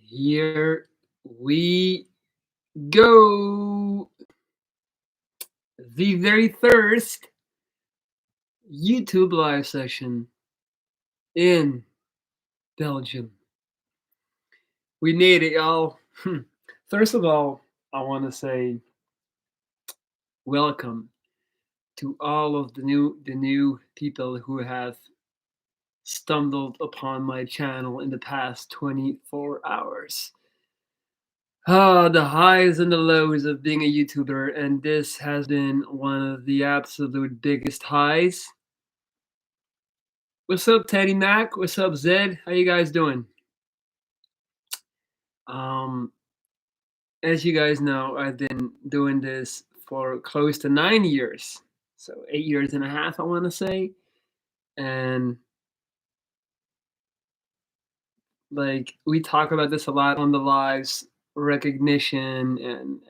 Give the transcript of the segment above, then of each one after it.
Here we go. The very first YouTube live session in Belgium. We made it, y'all. First of all, I want to say welcome to all of the new people who have stumbled upon my channel in the past 24 hours. The highs and the lows of being a YouTuber, and this has been one of the absolute biggest highs. What's up, Teddy Mac? What's up, Zed? How you guys doing? Um, as you guys know, I've been doing this for close to 9 years, so 8 years and a half, I want to say, and like we talk about this a lot on the lives, recognition and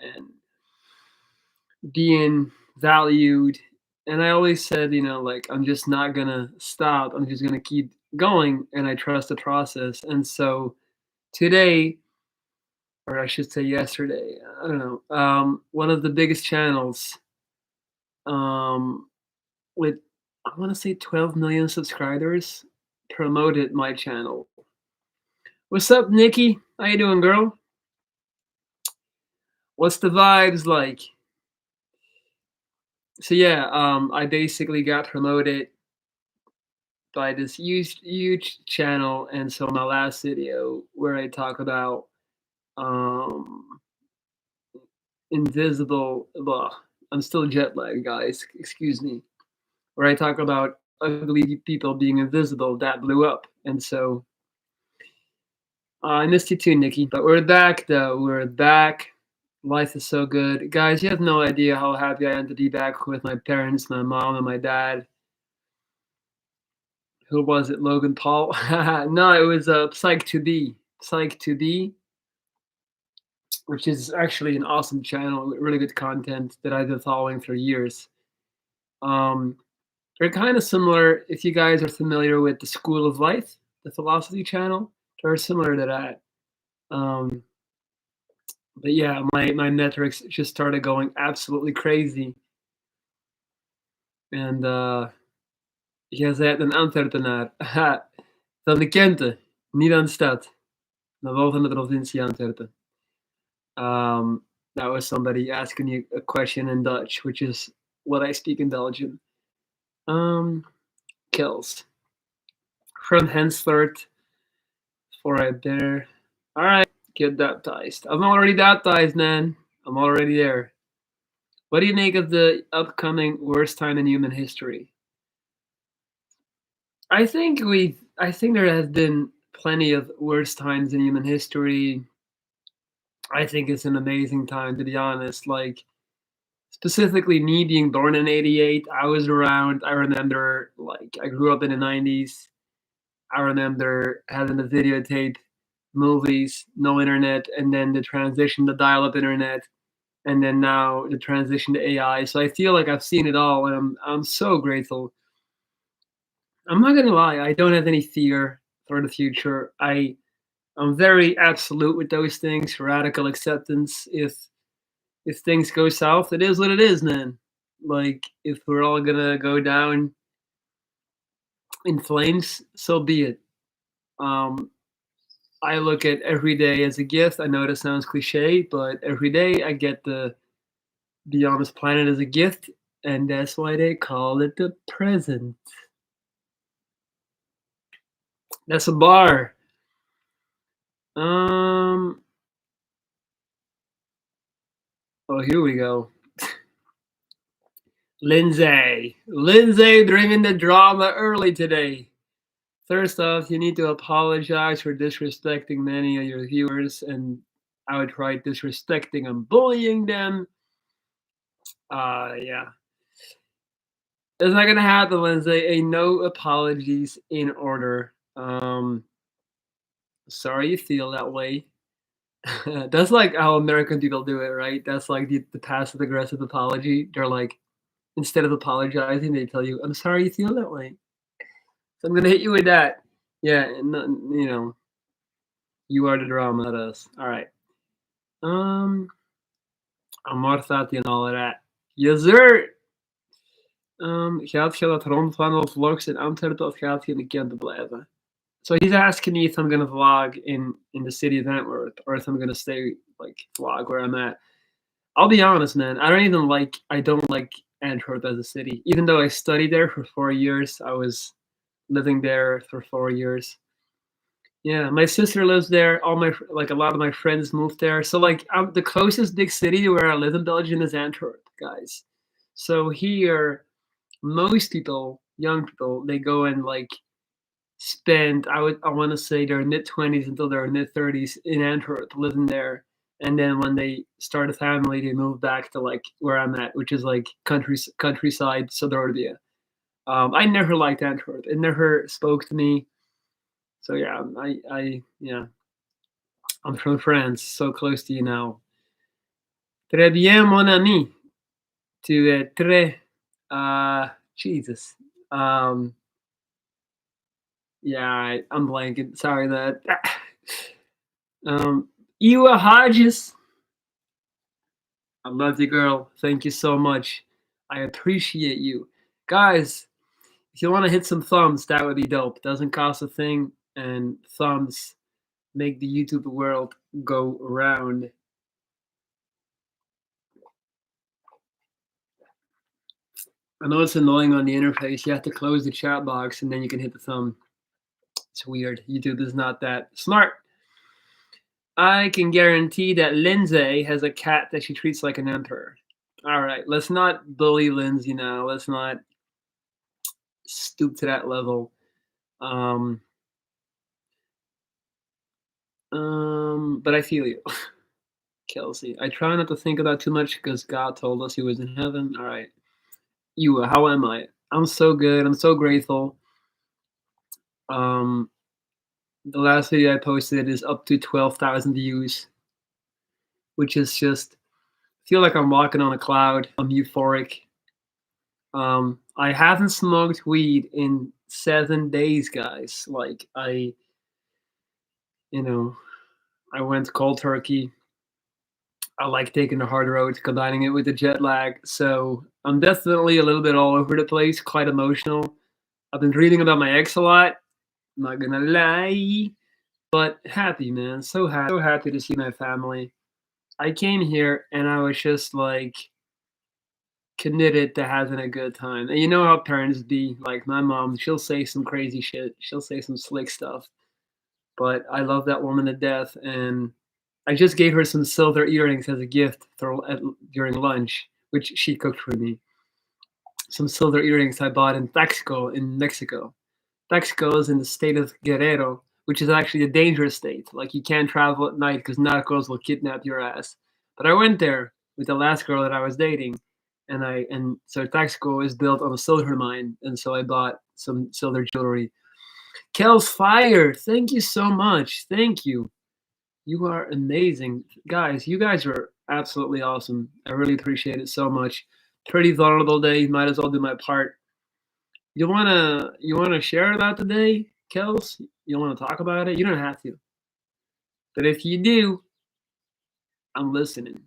being valued. And I always said, like, I'm just not gonna stop. I'm just gonna keep going, and I trust the process. And so today, or I should say yesterday, I don't know, one of the biggest channels, um, with I want to say 12 million subscribers, promoted my channel. What's up, Nikki? How you doing, girl? What's the vibes like? So yeah, I basically got promoted by this huge channel, and so my last video where I talk about um invisible blah, I'm still jet lagged, guys, excuse me, where I talk about ugly people being invisible, that blew up. And so I missed you too, Nikki, but we're back though. We're back. Life is so good, guys. You have no idea how happy I am to be back with my parents, my mom and my dad. Who was it? Logan Paul? No, it was Psych to Be. Psych to Be, which is actually an awesome channel with really good content that I've been following for years. Um, they're kind of similar. If you guys are familiar with the School of Life, the philosophy channel, they're similar to that. Um, but yeah, my metrics just started going absolutely crazy. En jij bent een Antwerpenaar. Van de Kente, niet aan de stad. Maar wel van de provincie Antwerpen. That was somebody asking you a question in Dutch, which is what I speak in Belgium. Kills. From henceforth, for I bear. All right, get baptized. I'm already baptized, man. I'm already there. What do you make of the upcoming worst time in human history? I think there has been plenty of worst times in human history. I think it's an amazing time, to be honest. Like, specifically me being born in '88, I was around. I remember, like, I grew up in the '90s. I remember having the videotape movies, no internet, and then the transition to dial-up internet, and then now the transition to AI. So I feel like I've seen it all, and I'm so grateful. I'm not gonna lie, I don't have any fear for the future. I'm very absolute with those things, radical acceptance. If things go south, it is what it is, man. Like, if we're all gonna go down in flames, so be it. Um, I look at every day as a gift. I know that sounds cliche, but every day I get to be on this planet as a gift, and that's why they call it the present. That's a bar. Um. Oh, here we go. Lindsay bringing the drama early today. First off, you need to apologize for disrespecting many of your viewers and outright disrespecting and bullying them. Yeah. It's not gonna happen, Lindsay. Ain't no apologies in order. Sorry you feel that way. That's like how American people do it, right? That's like the passive aggressive apology. They're like, instead of apologizing, they tell you, "I'm sorry you feel that way." So I'm gonna hit you with that. Yeah, and You are the drama, not us. All right. Um, Amor Fati and all of that. Yes, sir. Gaat je dat rondwandelen vlogs in Antwerpen of gaat je in de Kempen blijven? So he's asking me if I'm gonna vlog in the city of Antwerp or if I'm gonna stay like vlog where I'm at. I'll be honest, man. I don't like Antwerp as a city. Even though I studied there for 4 years, I was living there for 4 years. Yeah, my sister lives there. Like a lot of my friends moved there. So like the closest big city to where I live in Belgium is Antwerp, guys. So here, most people, young people, they go and like spend I want to say their mid 20s until their mid 30s in Antwerp, living there. And then when they start a family, they move back to like where I'm at, which is like countryside suburbia. I never liked Antwerp. It never spoke to me. So yeah, yeah, I'm from France, so close to you now. Très bien, mon ami. Tu es très, Jesus. Um, yeah, I'm blanking. Sorry that. Ewa Hodges. I love you, girl. Thank you so much. I appreciate you. Guys, if you want to hit some thumbs, that would be dope. Doesn't cost a thing, and thumbs make the YouTube world go round. I know it's annoying on the interface. You have to close the chat box and then you can hit the thumb. It's weird. YouTube is not that smart. I can guarantee that Lindsay has a cat that she treats like an emperor. All right, let's not bully Lindsay now. Let's not stoop to that level. But I feel you, Kelsey. I try not to think about too much because God told us He was in heaven. All right, you. How am I? I'm so good. I'm so grateful. Um, the last video I posted is up to 12,000 views, which is just feel like I'm walking on a cloud. I'm euphoric. I haven't smoked weed in 7 days, guys. Like you know, I went cold turkey. I like taking the hard road, combining it with the jet lag. So I'm definitely a little bit all over the place, quite emotional. I've been reading about my ex a lot. I'm not gonna lie, but happy, man. So happy to see my family. I came here and I was just like committed to having a good time. And you know how parents be. Like my mom, she'll say some crazy shit. She'll say some slick stuff. But I love that woman to death, and I just gave her some silver earrings as a gift during lunch, which she cooked for me. Some silver earrings I bought in Taxco in Mexico. Taxco is in the state of Guerrero, which is actually a dangerous state. Like you can't travel at night because narcos will kidnap your ass. But I went there with the last girl that I was dating, and so Taxco is built on a silver mine, and so I bought some silver jewelry. Kel's fire! Thank you so much. Thank you. You are amazing, guys. You guys are absolutely awesome. I really appreciate it so much. Pretty vulnerable day. Might as well do my part. You wanna share about the day, Kels? You wanna talk about it? You don't have to, but if you do, I'm listening.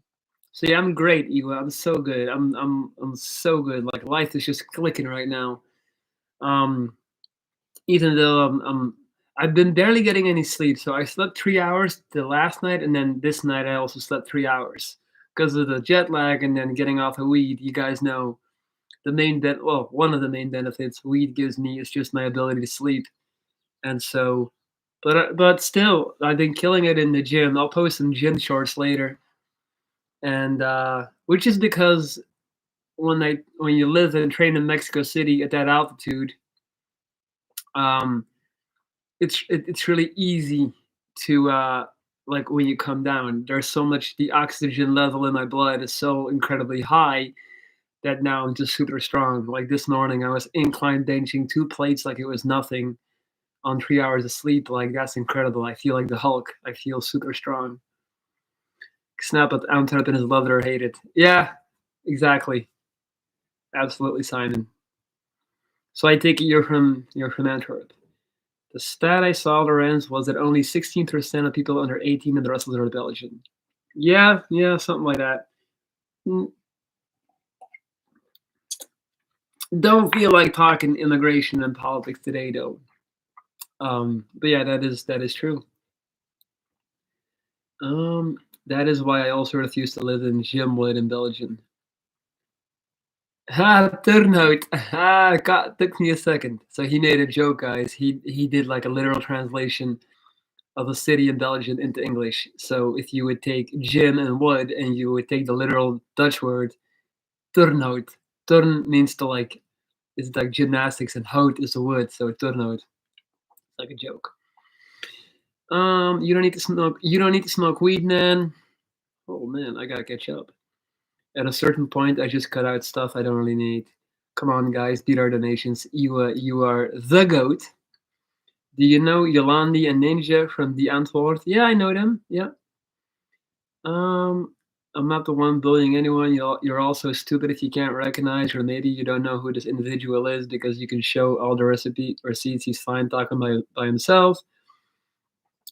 So yeah, I'm great, Ewa. I'm so good. I'm so good. Like life is just clicking right now. Um, even though I've been barely getting any sleep. So I slept 3 hours the last night, and then this night I also slept 3 hours because of the jet lag and then getting off of weed. You guys know one of the main benefits weed gives me is just my ability to sleep. And so, but still, I've been killing it in the gym. I'll post some gym shorts later, and which is because when you live and train in Mexico City at that altitude, um, it's really easy to like when you come down. There's so much the oxygen level in my blood is so incredibly high that now I'm just super strong. Like this morning, I was incline benching 2 plates like it was nothing on 3 hours of sleep. Like that's incredible. I feel like the Hulk. I feel super strong. Snap at Antwerp and his love it or hate it. Yeah, exactly. Absolutely, Simon. So I take it you're from Antwerp. The stat I saw, Lorenz, was that only 16% of people under 18 and the rest of them are Belgian. Yeah, yeah, something like that. Mm, don't feel like talking immigration and politics today, though. But yeah, that is true. Um, that is why I also refuse to live in Gimwood in Belgium. Ha, Turnhout. Ah, God, took me a second. So he made a joke, guys. He did like a literal translation of a city in Belgium into English. So if you would take gym and wood and you would take the literal Dutch word Turnhout. Turn means to like it's like gymnastics and hout is the wood, so Turnhout. It's like a joke. You don't need to smoke weed, man. Oh man, I gotta catch up. At a certain point, I just cut out stuff I don't really need. Come on, guys, beat our donations. You are the goat. Do you know Yolandi and Ninja from the Antwoord? Yeah, I know them. Yeah. Um, I'm not the one bullying anyone. You're also stupid if you can't recognize, or maybe you don't know who this individual is because you can show all the recipe receipts. He's fine talking by himself.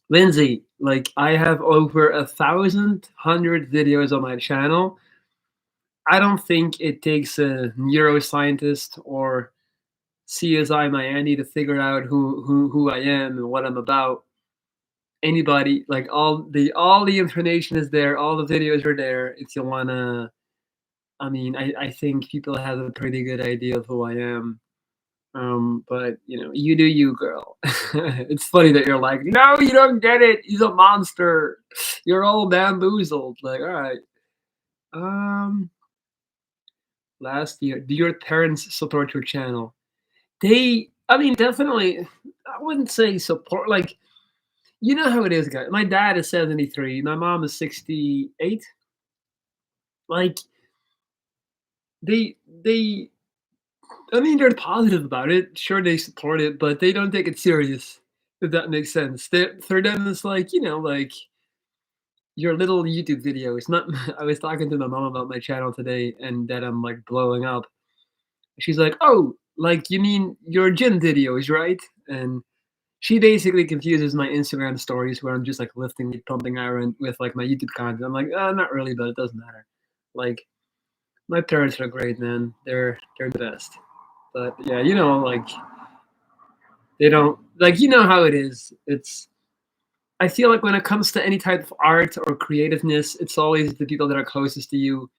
Lindsay, like I have over 1,100 videos on my channel. I don't think it takes a neuroscientist or CSI Miami to figure out who I am and what I'm about. Anybody, like all the information is there, all the videos are there. If you wanna, I mean, I think people have a pretty good idea of who I am. But you do you, girl. It's funny that you're like, no, you don't get it. He's a monster. You're all bamboozled. Like, all right. Um, last year, do your parents support your channel? I mean, definitely. I wouldn't say support. Like, you know how it is, guys. My dad is 73. My mom is 68. Like, they. I mean, they're positive about it. Sure, they support it, but they don't take it serious. If that makes sense. For them, it's like like your little YouTube video. It's not. I was talking to my mom about my channel today, and that I'm like blowing up. She's like, "Oh, like you mean your gym videos, right?" And she basically confuses my Instagram stories where I'm just like lifting weight, pumping iron with like my YouTube content. I'm like, not really, but it doesn't matter. Like my parents are great, man. They're the best. But yeah, like they don't like how it is. It's I feel like when it comes to any type of art or creativeness, it's always the people that are closest to you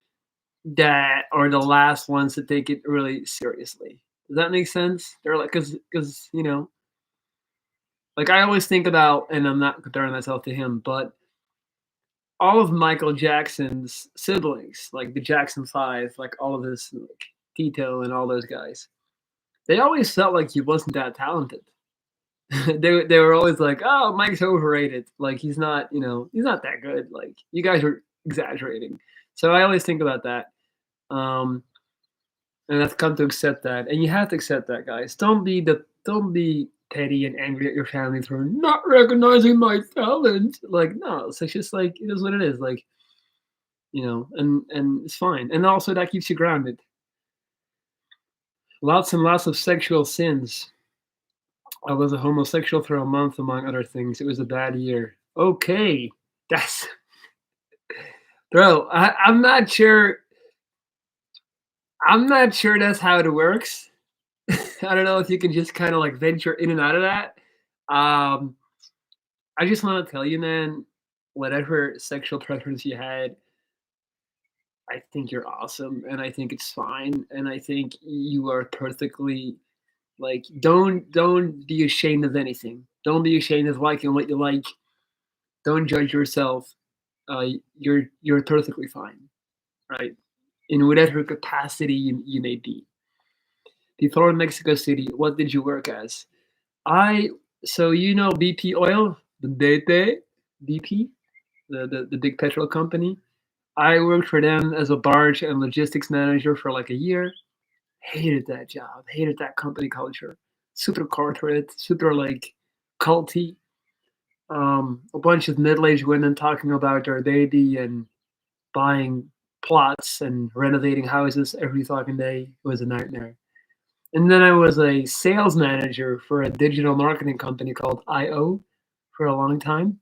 that are the last ones to take it really seriously. Does that make sense? They're like, because like I always think about, and I'm not comparing myself to him, but all of Michael Jackson's siblings, like the Jackson Five, like all of his like, Tito and all those guys, they always felt like he wasn't that talented. They were always like, "Oh, Mike's overrated. Like he's not that good. Like you guys are exaggerating." So I always think about that, um, and I've come to accept that. And you have to accept that, guys. Don't be petty and angry at your family for not recognizing my talent. Like no, it's just like it is what it is. Like and it's fine. And also that keeps you grounded. Lots and lots of sexual sins. I was a homosexual for a month, among other things. It was a bad year. Okay, that's bro. I'm not sure. I'm not sure that's how it works. I don't know if you can just kind of like venture in and out of that. Um, I just want to tell you, man. Whatever sexual preference you had, I think you're awesome, and I think it's fine, and I think you are perfectly like. Don't be ashamed of anything. Don't be ashamed of liking what you like. Don't judge yourself. You're perfectly fine, right? In whatever capacity you may be. Before Mexico City, what did you work as? I so BP Oil, the BP, the big petrol company. I worked for them as a barge and logistics manager for like a year. Hated that job. Hated that company culture. Super corporate, super like culty. A bunch of middle-aged women talking about their baby and buying plots and renovating houses every fucking day. It was a nightmare. And then I was a sales manager for a digital marketing company called IO for a long time.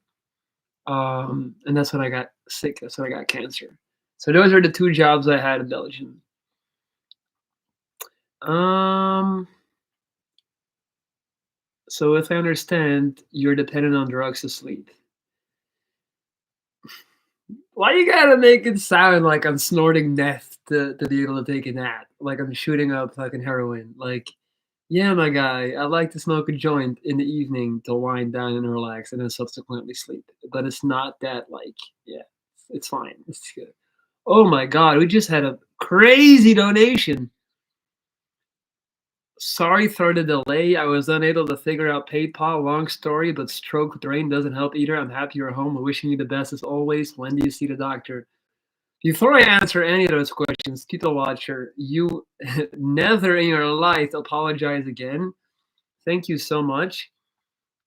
And that's when I got sick. That's when I got cancer. So those are the 2 jobs I had in Belgium. Um, so if I understand, you're dependent on drugs to sleep. Why you gotta make it sound like I'm snorting meth to be able to take a nap? Like I'm shooting up fucking heroin. Like, yeah, my guy, I like to smoke a joint in the evening to wind down and relax and then subsequently sleep. But it's not that like, yeah, it's fine. It's good. Oh my god, we just had a crazy donation. Sorry for the delay. I was unable to figure out PayPal. Long story, but stroke drain doesn't help either. I'm happy you're home. I'm wishing you the best as always. When do you see the doctor? Before I answer any of those questions, people watcher, you never in your life apologize again. Thank you so much.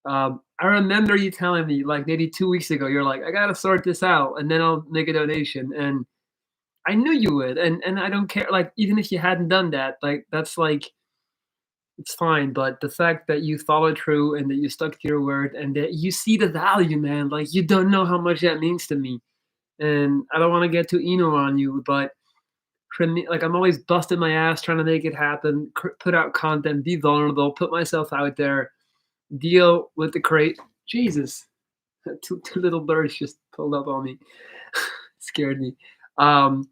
I remember you telling me like maybe 2 weeks ago, you're like, I gotta sort this out and then I'll make a donation. And I knew you would. And I don't care. Like, even if you hadn't done that, like that's like it's fine. But the fact that you followed through and that you stuck to your word and that you see the value, man, like you don't know how much that means to me. And I don't want to get too emo on you, but for me, like I'm always busting my ass trying to make it happen, put out content, be vulnerable, put myself out there, deal with the crate. Jesus, two little birds just pulled up on me, scared me. Um,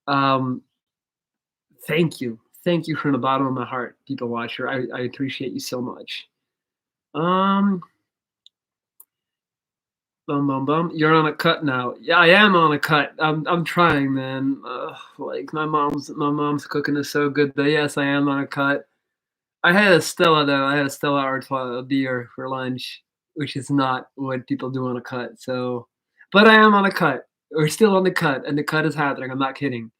um, thank you from the bottom of my heart, people watcher. I appreciate you so much. Um, Bum bum bum. You're on a cut now. Yeah, I am on a cut. I'm trying, man. Like my mom's cooking is so good, but yes, I am on a cut. I had a Stella though. I had a Stella Artois beer for lunch, which is not what people do on a cut. So, but I am on a cut. We're still on the cut, and the cut is happening. I'm not kidding.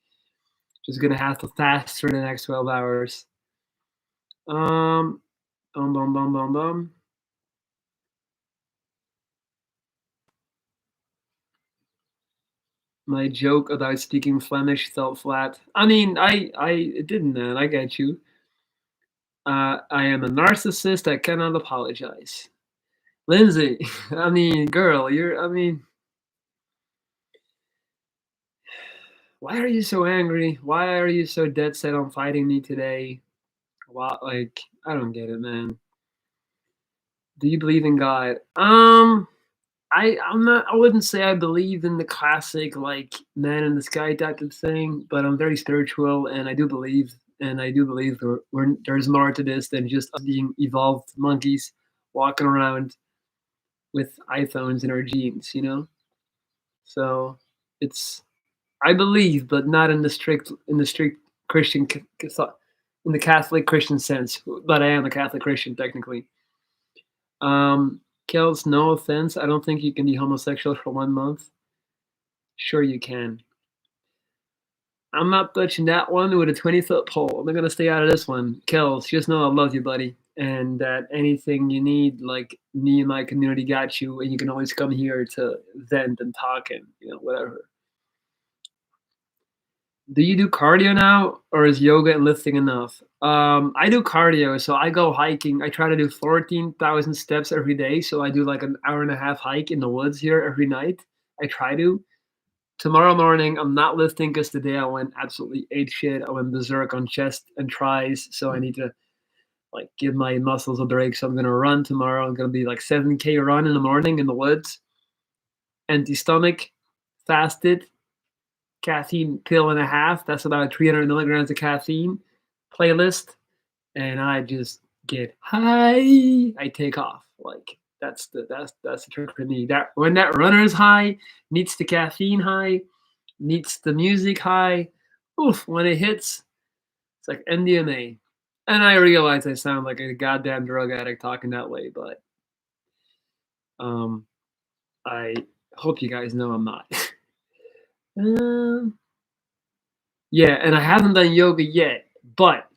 Just gonna have to fast for the next 12 hours. Um, bum bum bum bum bum. My joke about speaking Flemish fell flat. I mean, I it didn't, man. I get you. I am a narcissist. I cannot apologize. Lindsay, I mean, girl, I mean, why are you so angry? Why are you so dead set on fighting me today? Why, like, I don't get it, man. Do you believe in God? I'm not. I wouldn't say I believe in the classic like man in the sky type of thing, but I'm very spiritual, and I do believe there's more to this than just us being evolved monkeys walking around with iPhones in our jeans, you know. So it's I believe, but not in the strict Christian in the Catholic Christian sense. But I am a Catholic Christian technically. Kels, no offense. I don't think you can be homosexual for 1 month. Sure, you can. I'm not touching that one with a 20-foot pole. I'm gonna stay out of this one. Kels, just know I love you, buddy. And that anything you need, like me and my community got you, and you can always come here to vent and talk and whatever. Do you do cardio now, or is yoga and lifting enough? I do cardio, so I go hiking. I try to do 14,000 steps every day. So I do like an hour and a half hike in the woods here every night. I try to. Tomorrow morning, I'm not lifting because today I went absolutely ape shit. I went berserk on chest and tries, so I need to like give my muscles a break. So I'm gonna run tomorrow. I'm gonna be like 7K run in the morning in the woods, empty stomach, fasted, caffeine pill and a half. That's about 300 milligrams of caffeine. Playlist, and I just get high. I take off. Like that's the trick for me. That when that runner's high meets the caffeine high, meets the music high. Oof! When it hits, it's like MDMA. And I realize I sound like a goddamn drug addict talking that way, but um, I hope you guys know I'm not. um, Yeah, and I haven't done yoga yet, but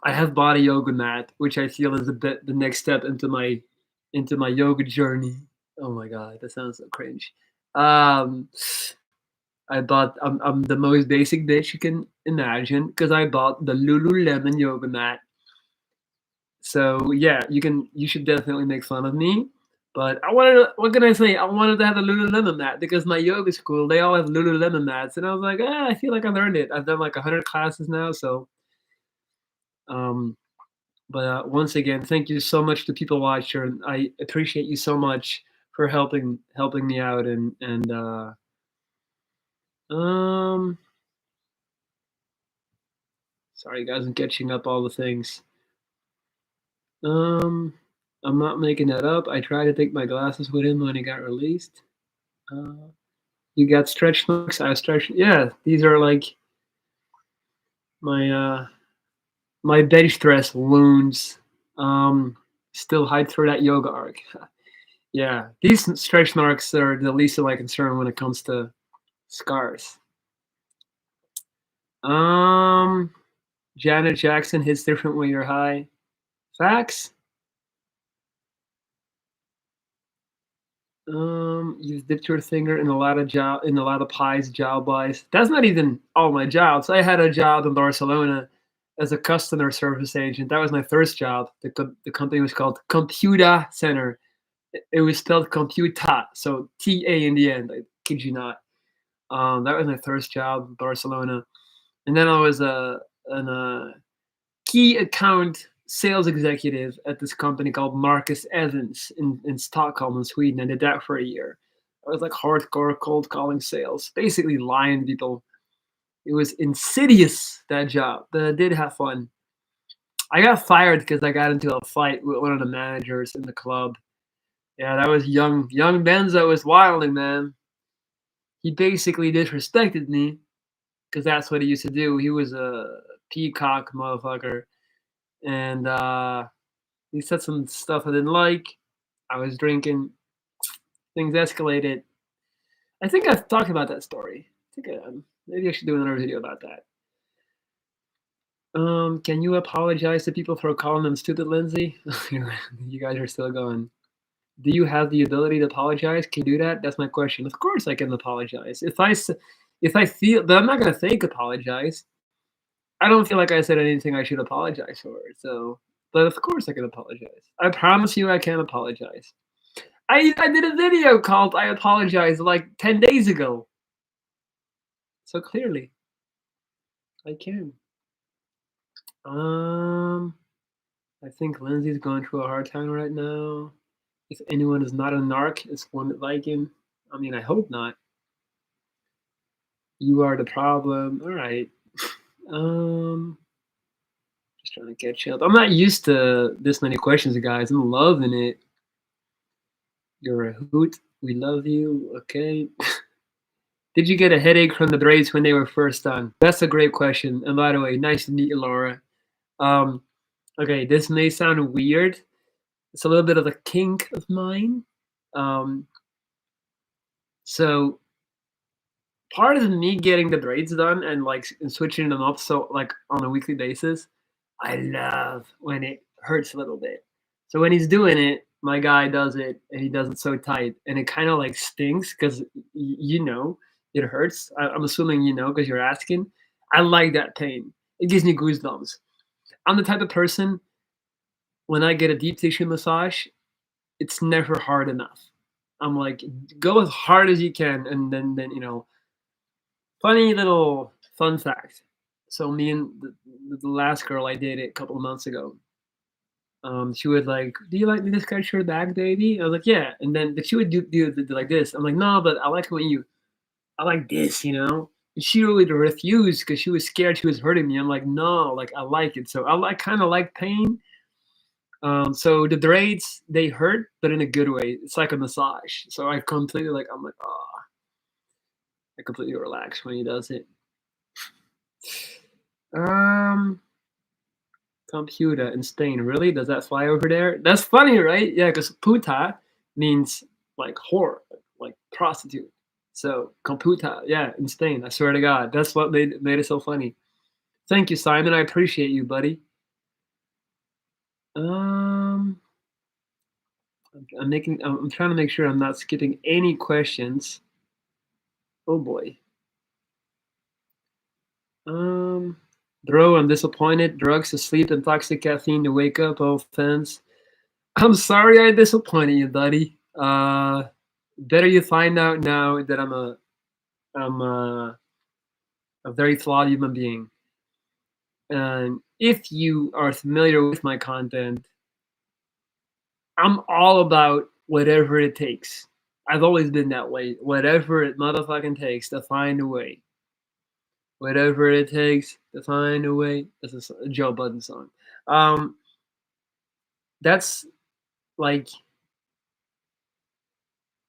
I have body yoga mat, which I feel is a bit the next step into my yoga journey. Oh my god, that sounds so cringe. Um, I bought I'm the most basic bitch you can imagine because I bought the Lululemon yoga mat. So yeah, you should definitely make fun of me. But I wanted to, what can I say? I wanted to have a Lululemon mat because my yoga school, they all have Lululemon mats. And I was like, I feel like I've earned it. I've done like 100 classes now. So, um, but once again, thank you so much to people watcher. And I appreciate you so much for helping me out. Um, sorry guys, I'm catching up all the things. Um, I'm not making that up. I tried to take my glasses with him when he got released. Uh, you got stretch marks. I stretch. Yeah, these are like my my bench stress wounds. Um, still hide through that yoga arc. Yeah, these stretch marks are the least of my concern when it comes to scars. Um, Janet Jackson hits different when you're high. Facts. You've dipped your finger in a lot of pies, job wise. That's not even all my jobs. I had a job in Barcelona as a customer service agent. That was my first job. The company was called Computa Center. It was spelled Computa, so T-A in the end. I kid you not. That was my first job in Barcelona, and then I was an key account sales executive at this company called Marcus Evans in Stockholm in Sweden. I did that for a year. It was like hardcore cold calling sales, basically lying to people. It was insidious, that job, but I did have fun. I got fired because I got into a fight with one of the managers in the club. Yeah, that was young Benzo was wilding, man. He basically disrespected me because that's what he used to do. He was a peacock motherfucker. And he said some stuff I didn't like. I was drinking. Things escalated. I think I've talked about that story. I think maybe I should do another video about that. Can you apologize to people for calling them stupid, Lindsay? You guys are still going. Do you have the ability to apologize? Can you do that? That's my question. Of course, I can apologize. If I feel, but I'm not gonna fake apologize. I don't feel like I said anything I should apologize for. So, but of course, I can apologize. I promise you, I can apologize. I did a video called "I Apologize" like 10 days ago. So clearly, I can. Um, I think Lindsay's going through a hard time right now. If anyone is not a narc, it's one like him. I mean, I hope not. You are the problem. All right. Um, just trying to catch up. I'm not used to this many questions, guys. I'm loving it. You're a hoot. We love you. Okay. Did you get a headache from the braids when they were first done? That's a great question. And by the way, nice to meet you, Laura. Um, okay, this may sound weird. It's a little bit of a kink of mine. Um, so part of me getting the braids done and like and switching them up so like on a weekly basis, I love when it hurts a little bit. So when he's doing it, my guy does it and he does it so tight and it kind of like stings because it hurts. I'm assuming because you're asking. I like that pain. It gives me goosebumps. I'm the type of person when I get a deep tissue massage, it's never hard enough. I'm like, go as hard as you can, and then. Funny little fun fact. So me and the last girl I dated a couple of months ago, she would like, "Do you like me to scratch your back, baby?" I was like, "Yeah," and then she would do like this. I'm like, "No, but I like it when I like this." And she would refuse because she was scared she was hurting me. I'm like, "No, like I like it." So I kind of like pain. So the braids they hurt, but in a good way. It's like a massage. So I completely like I'm like, oh, I completely relax when he does it. Um, Computer in Spain. Really? Does that fly over there? That's funny, right? Yeah, because puta means like whore, like prostitute. So computa, yeah, in Spain. I swear to God, that's what made it so funny. Thank you, Simon. I appreciate you, buddy. Um, I'm trying to make sure I'm not skipping any questions. Oh boy. Um, Bro, I'm disappointed. Drugs to sleep and toxic caffeine to wake up. Oh, offense. I'm sorry I disappointed you, buddy. Better you find out now that I'm a very flawed human being. And if you are familiar with my content, I'm all about whatever it takes. I've always been that way. Whatever it motherfucking takes to find a way. Whatever it takes to find a way. That's a Joe Budden song. Um, that's like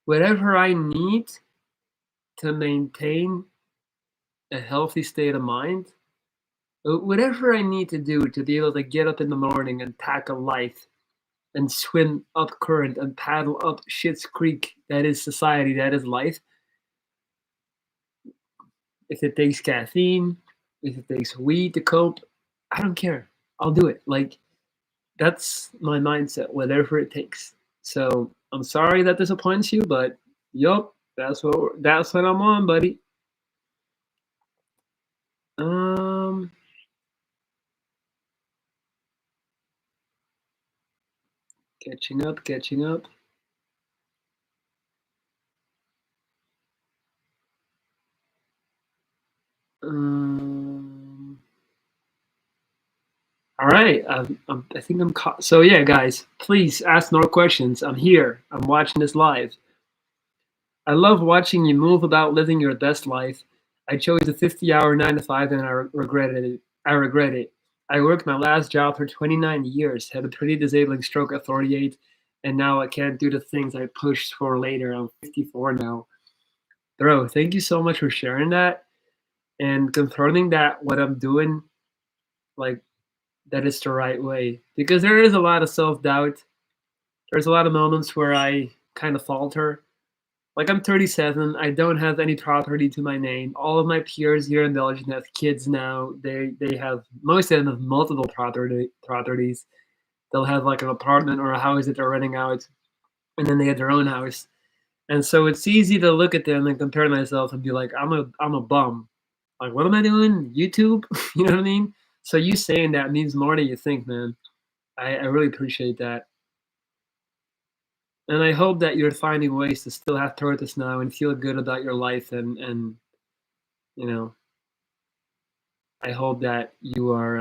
whatever I need to maintain a healthy state of mind, whatever I need to do to be able to get up in the morning and tackle life and swim up current and paddle up shit's creek that is society, that is life. If it takes caffeine, if it takes weed to cope, I don't care. I'll do it. Like that's my mindset, whatever it takes. So I'm sorry that disappoints you, but yup, that's what I'm on, buddy. Um, catching up, catching up. Um, all right, I think I'm caught. So yeah, guys, please ask more questions. I'm here. I'm watching this live. I love watching you move about living your best life. I chose a 50-hour 9 to 5 and I regretted it. I regret it. I worked my last job for 29 years, had a pretty disabling stroke at 38, and now I can't do the things I pushed for later. I'm 54 now. Bro, thank you so much for sharing that and confirming that what I'm doing, like, that is the right way. Because there is a lot of self doubt. There's a lot of moments where I kind of falter. Like I'm 37, I don't have any property to my name. All of my peers here in Belgium have kids now. They have most of them have multiple properties. They'll have like an apartment or a house that they're renting out, and then they have their own house. And so it's easy to look at them and compare myself and be like, I'm a bum. Like what am I doing? YouTube? You know what I mean? So you saying that means more than you think, man. I really appreciate that. And I hope that you're finding ways to still have purpose now and feel good about your life and you know, I hope that you're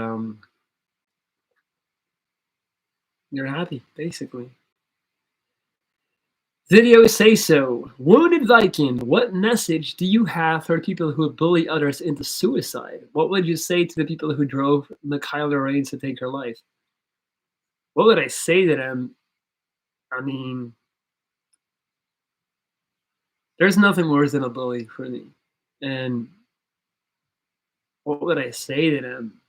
happy, basically. Video say so. Wounded Viking, what message do you have for people who bully others into suicide? What would you say to the people who drove Michaela Rains to take her life? What would I say to them? I mean, there's nothing worse than a bully for me. And what would I say to them?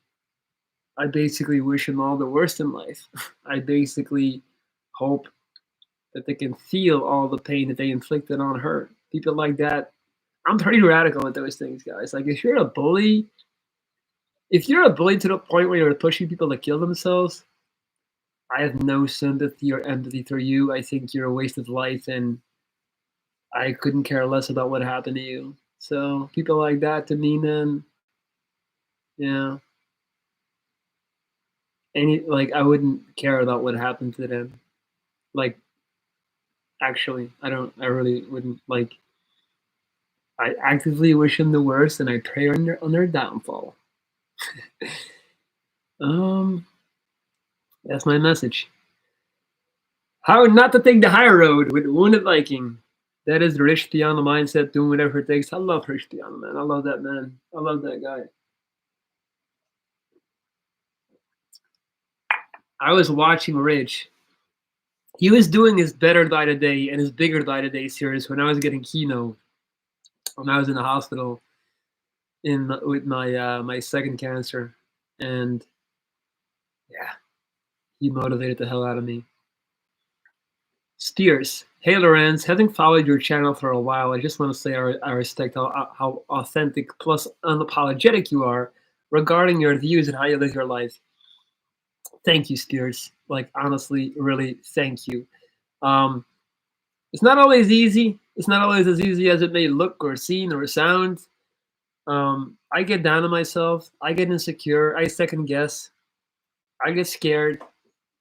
I basically wish them all the worst in life. I basically hope that they can feel all the pain that they inflicted on her. People like that, I'm pretty radical with those things, guys. Like if you're a bully to the point where you're pushing people to kill themselves, I have no sympathy or empathy for you. I think you're a waste of life, and I couldn't care less about what happened to you. So people like that to me, man, yeah, any like I wouldn't care about what happened to them. Like actually, I don't. I really wouldn't like. I actively wish them the worst, and I pray on their downfall. Um, that's my message. How not to take the high road with Wounded Viking. That is the Rich Piano mindset, doing whatever it takes. I love Rich Piano, man. I love that man. I love that guy. I was watching Rich. He was doing his Better by the Day and his Bigger by the Day series when I was getting chemo. When I was in the hospital with my second cancer, and yeah, he motivated the hell out of me. Spears. Hey Lorenz, having followed your channel for a while, I just want to say I respect how authentic plus unapologetic you are regarding your views and how you live your life. Thank you, Spears. Like honestly, really, thank you. Um, it's not always easy. It's not always as easy as it may look or seem or sound. I get down on myself. I get insecure. I second guess. I get scared.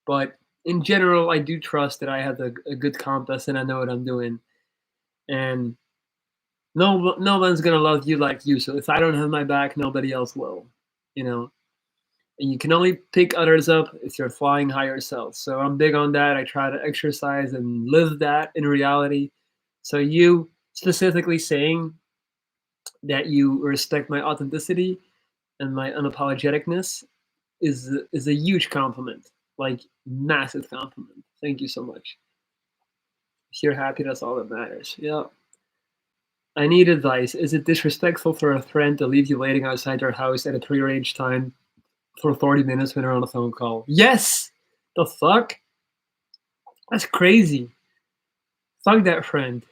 But in general, I do trust that I have a good compass and I know what I'm doing. And no one's gonna love you like you. So if I don't have my back, nobody else will. You know, and you can only pick others up if you're flying high yourself. So I'm big on that. I try to exercise and live that in reality. So you specifically saying that you respect my authenticity and my unapologeticness is a huge compliment, like massive compliment. Thank you so much. If you're happy, that's all that matters. Yeah. I need advice. Is it disrespectful for a friend to leave you waiting outside their house at a prearranged time for 30 minutes when they're on a phone call? Yes! The fuck? That's crazy. Fuck that friend.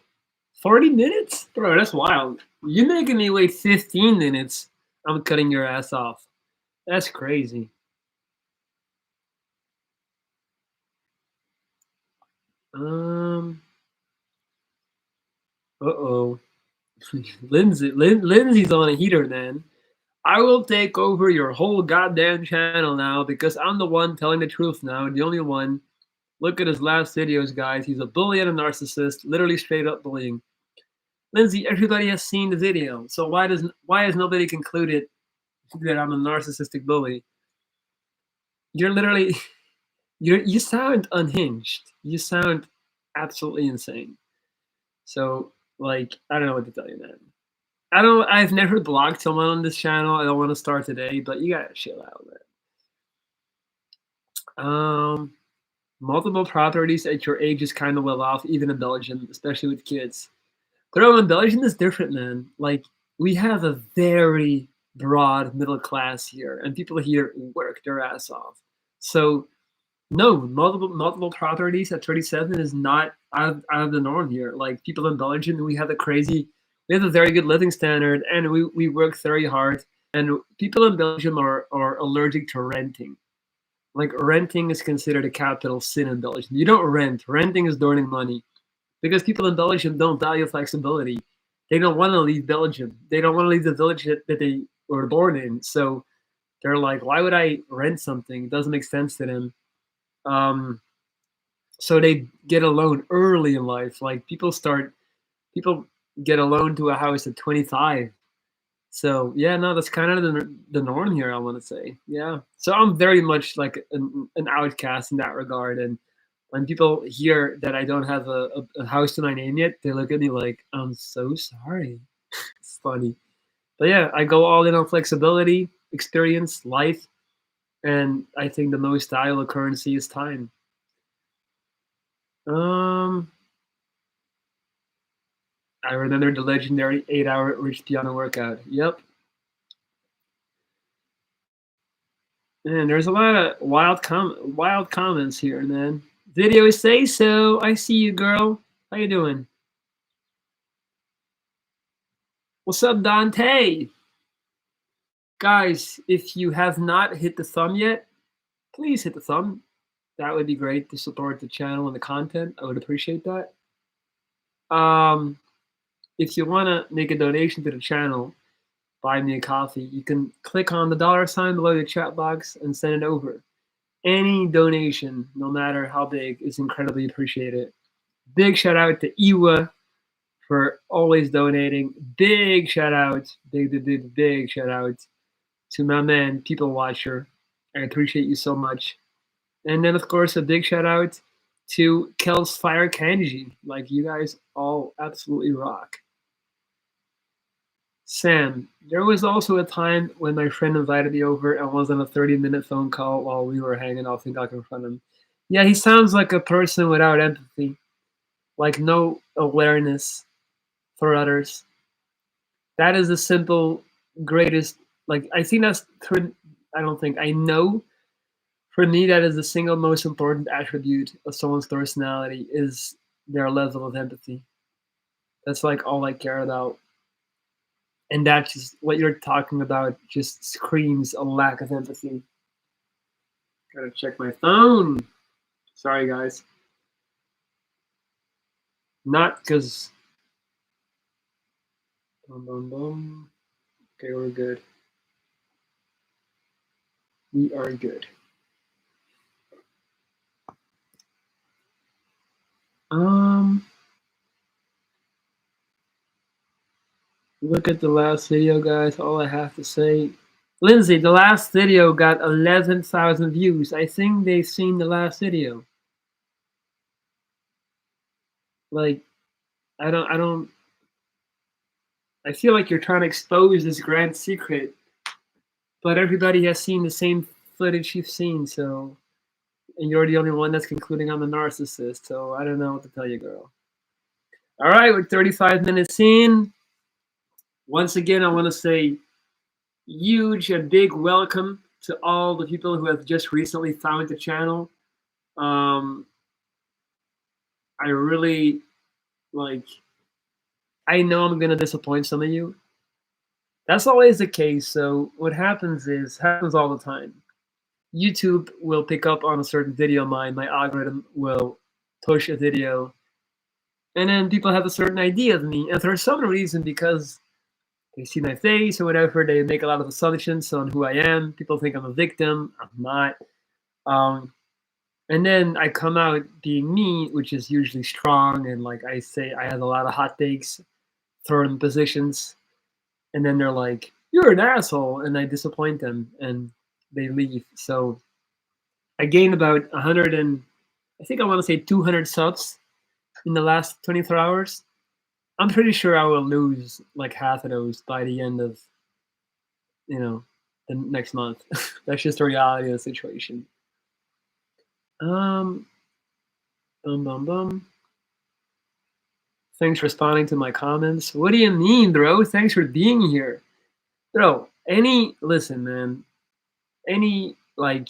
40 minutes? Bro, that's wild. You're making me wait 15 minutes. I'm cutting your ass off. That's crazy. Um, uh-oh. Lindsay's on a heater, man. I will take over your whole goddamn channel now because I'm the one telling the truth now, the only one. Look at his last videos, guys. He's a bully and a narcissist, literally straight up bullying. Lindsay, everybody has seen the video, so why has nobody concluded that I'm a narcissistic bully? You're literally you sound unhinged. You sound absolutely insane. So like I don't know what to tell you, man. I've never blocked someone on this channel. I don't want to start today, but you gotta chill out, man. Multiple properties at your age is kind of well off, even in Belgium, especially with kids. Bro, in Belgium is different, man. Like we have a very broad middle class here, and people here work their ass off. So no, multiple properties at 37 is not out of the norm here. Like people in Belgium, we have a very good living standard, and we work very hard. And people in Belgium are allergic to renting. Like renting is considered a capital sin in Belgium. You don't rent. Renting is burning money because people in Belgium don't value flexibility. They don't want to leave Belgium. They don't want to leave the village that they were born in. So they're like, why would I rent something? It doesn't make sense to them. Um, so they get a loan early in life. Like people get a loan to a house at 25. So yeah, no, that's kind of the norm here. I want to say, yeah. So I'm very much like an outcast in that regard. And when people hear that I don't have a house to my name yet, they look at me like I'm so sorry. It's funny, but yeah, I go all in on flexibility, experience, life, and I think the most valuable currency is time. Um, I remember the legendary 8-hour rich piano workout. Yep. Man, there's a lot of wild comments here, man. Video say so. I see you, girl. How you doing? What's up, Dante? Guys, if you have not hit the thumb yet, please hit the thumb. That would be great to support the channel and the content. I would appreciate that. Um, if you want to make a donation to the channel, buy me a coffee. You can click on the dollar sign below the chat box and send it over. Any donation, no matter how big, is incredibly appreciated. Big shout out to Iwa for always donating. Big shout out, big shout out to my man, People Watcher. I appreciate you so much. And then, of course, a big shout out to Kel's Fire Kanji. Like, you guys all absolutely rock. Sam, there was also a time when my friend invited me over and was on a 30-minute phone call while we were hanging out and talking in front of him. Yeah, he sounds like a person without empathy, like no awareness for others. That is the simple greatest. Like I think that's. I don't think I know. For me, that is the single most important attribute of someone's personality is their level of empathy. That's like all I care about. And that's just what you're talking about just screams a lack of empathy. Gotta check my phone. Sorry, guys. Not because. Okay, we're good. We are good. Um, Look at the last video, guys. All I have to say, Lindsay, the last video got 11,000 views. I think they've seen the last video. Like, I don't. I feel like you're trying to expose this grand secret, but everybody has seen the same footage you've seen. So, and you're the only one that's concluding I'm a narcissist. So I don't know what to tell you, girl. All right, we're 35 minutes in. Once again, I want to say huge and big welcome to all the people who have just recently found the channel. Um, I really like. I know I'm gonna disappoint some of you. That's always the case. So what happens all the time. YouTube will pick up on a certain video of mine. My algorithm will push a video, and then people have a certain idea of me. And for some reason, because they see my face or whatever, they make a lot of assumptions on who I am. People think I'm a victim. I'm not. Um, and then I come out being me, which is usually strong, and like I say, I have a lot of hot takes, throw them in positions, and then they're like, "You're an asshole," and I disappoint them, and they leave. So I gained about 100 and I think I want to say 200 subs in the last 24 hours. I'm pretty sure I will lose like half of those by the end of, you know, the next month. That's just the reality of the situation. Um, bum bum bum. Thanks for responding to my comments. What do you mean, bro? Thanks for being here, bro. Listen, man. Any like,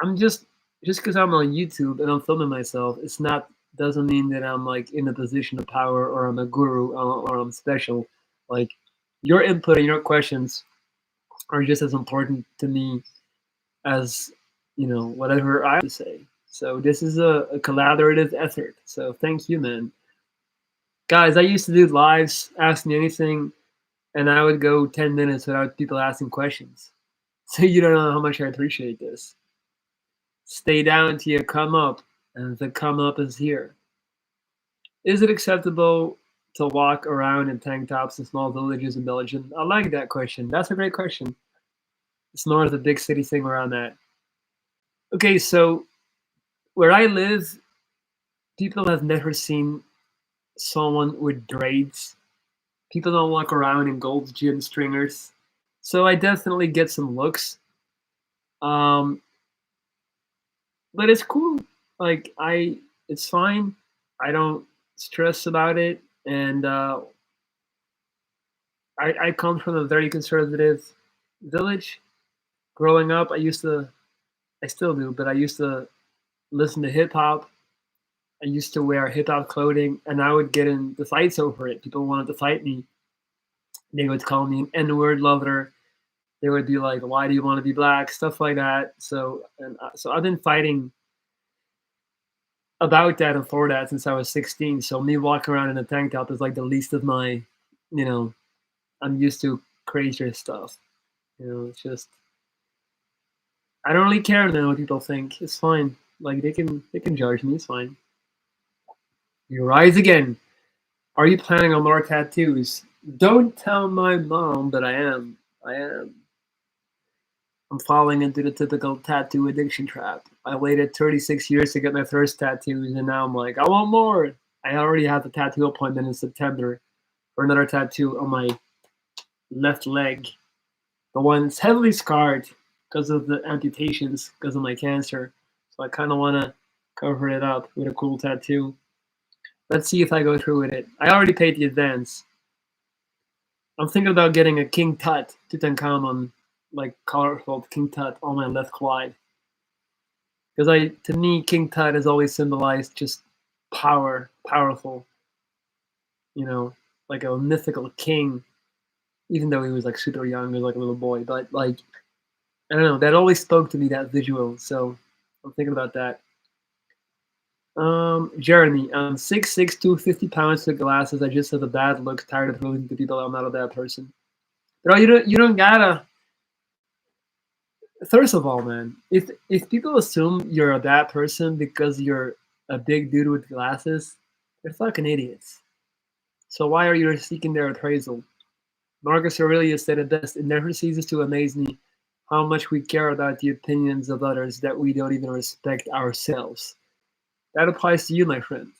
I'm just because I'm on YouTube and I'm filming myself. It's not doesn't mean that I'm like in a position of power or I'm a guru or I'm special. Like, your input and your questions are just as important to me as whatever I have to say. So this is a collaborative effort. So thank you, man. Guys, I used to do lives, ask me anything, and I would go 10 minutes without people asking questions. So you don't know how much I appreciate this. Stay down till you come up, and the come up is here. Is it acceptable to walk around in tank tops in small villages in Belgium? I like that question. That's a great question. It's more of the big city thing around that. Okay, so where I live, people have never seen someone with braids. People don't walk around in gold gym stringers. So I definitely get some looks. Um, but it's cool. Like it's fine. I don't stress about it. And I come from a very conservative village. Growing up, I still do, but I used to listen to hip hop. I used to wear hip hop clothing, and I would get into fights over it. People wanted to fight me. They would call me an N-word lover. They would be like, "Why do you want to be black?" Stuff like that. So I've been fighting about that and for that since I was 16. So me walking around in a tank top is like the least of my, you know, I'm used to crazier stuff. It's just I don't really care then what people think. It's fine. Like they can judge me. It's fine. You rise again. Are you planning on more tattoos? Don't tell my mom, but I am. I am. I'm falling into the typical tattoo addiction trap. I waited 36 years to get my first tattoos, and now I'm like, I want more. I already have a tattoo appointment in September for another tattoo on my left leg. The one that's heavily scarred because of the amputations, because of my cancer. So I kind of want to cover it up with a cool tattoo. Let's see if I go through with it. I already paid the advance. I'm thinking about getting a King Tut, Tutankhamun, like colorful King Tut on my left quad. Because to me, King Tut has always symbolized just powerful, like a mythical king, even though he was like super young, he was like a little boy. But like, I don't know, that always spoke to me, that visual. So I'm thinking about that. Jeremy, I'm 6'6", 250 pounds with glasses. I just have a bad look, tired of proving to people I'm not a bad person. Bro, you don't gotta. First of all, man, if people assume you're a bad person because you're a big dude with glasses, they're fucking idiots. So why are you seeking their appraisal? Marcus Aurelius said it best: "It never ceases to amaze me how much we care about the opinions of others that we don't even respect ourselves." That applies to you, my friend.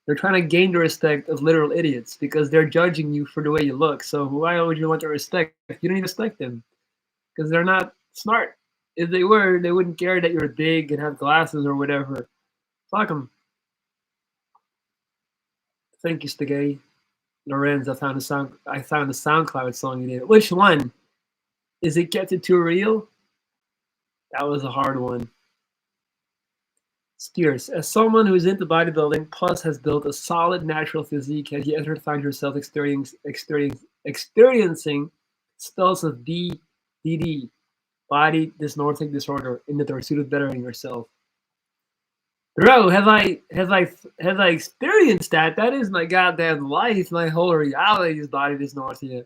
They're trying to gain the respect of literal idiots because they're judging you for the way you look. So why would you want to respect? You don't even respect them because they're not smart. If they were, they wouldn't care that you're big and have glasses or whatever. Fuck them. Thank you, Spaghetti. Lorenz, I found a SoundCloud song you did. Which one? Is it Kept It Too Real? That was a hard one. Spears, as someone who is into bodybuilding plus has built a solid natural physique, have you ever found yourself experiencing spells of BDD, body dysmorphic disorder, in the pursuit of bettering yourself? Bro, have I experienced that? That is my goddamn life. My whole reality is body dysmorphia.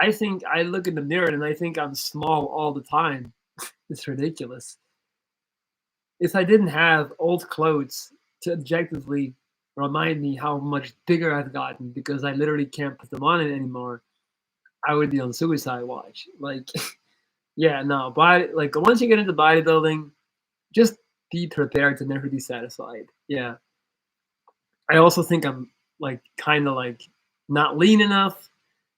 I think I look in the mirror and I think I'm small all the time. It's ridiculous. If I didn't have old clothes to objectively remind me how much bigger I've gotten because I literally can't put them on it anymore, I would be on suicide watch. Like, yeah, no, like once you get into bodybuilding, just be prepared to never be satisfied. Yeah. I also think I'm like kind of like not lean enough.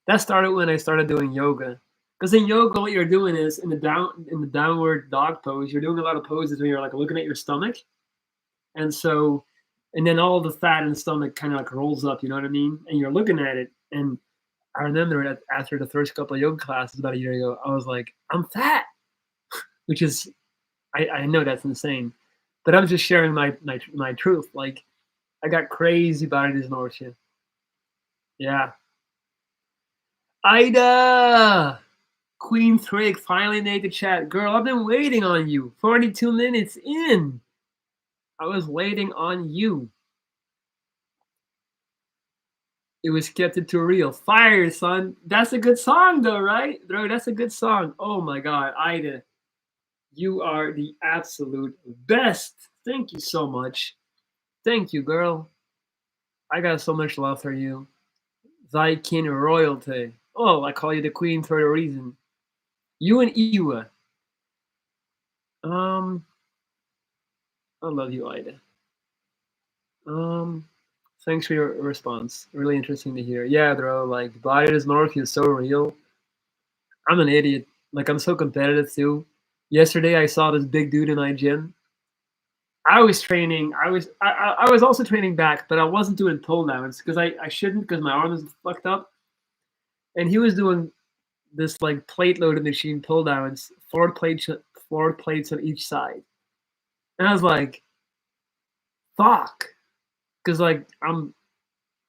That started when I started doing yoga. Because in yoga, what you're doing is in the downward dog pose, you're doing a lot of poses when you're like looking at your stomach, and so, and then all the fat in the stomach kind of like rolls up. You know what I mean? And you're looking at it, and I remember that after the first couple of yoga classes about a year ago, I was like, I'm fat, which is I know that's insane, but I'm just sharing my truth. Like I got crazy body dysmorphia. Yeah, Ida. Queen Trig finally made the chat. Girl, I've been waiting on you. 42 minutes in. I was waiting on you. It was Kept It Too Real. Fire, son. That's a good song, though, right? Bro, that's a good song. Oh my God, Ida. You are the absolute best. Thank you so much. Thank you, girl. I got so much love for you. Thy kin royalty. Oh, I call you the queen for a reason. You and Iwa. Um, I love you, Ida. Um, Thanks for your response. Really interesting to hear. Yeah, bro. Like body dysmorphia is so real. I'm an idiot. Like I'm so competitive too. Yesterday I saw this big dude in my gym. I was training. I was also training back, but I wasn't doing pull downs because I shouldn't because my arm is fucked up. And he was doing this like plate loaded machine pull downs, four plates on each side. And I was like, fuck, because like I'm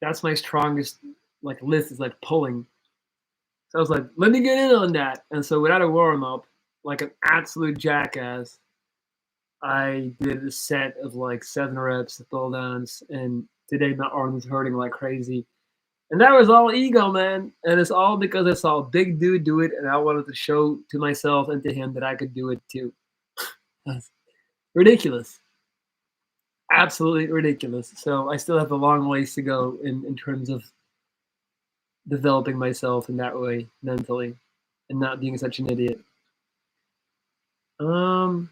that's my strongest like lift is like pulling. So I was like, let me get in on that. And so without a warm up, like an absolute jackass, I did a set of like 7 reps of pull downs. And today my arm is hurting like crazy. And that was all ego, man. And it's all because I saw a big dude do it. And I wanted to show to myself and to him that I could do it too. That's ridiculous. Absolutely ridiculous. So I still have a long ways to go in terms of developing myself in that way mentally and not being such an idiot. Um,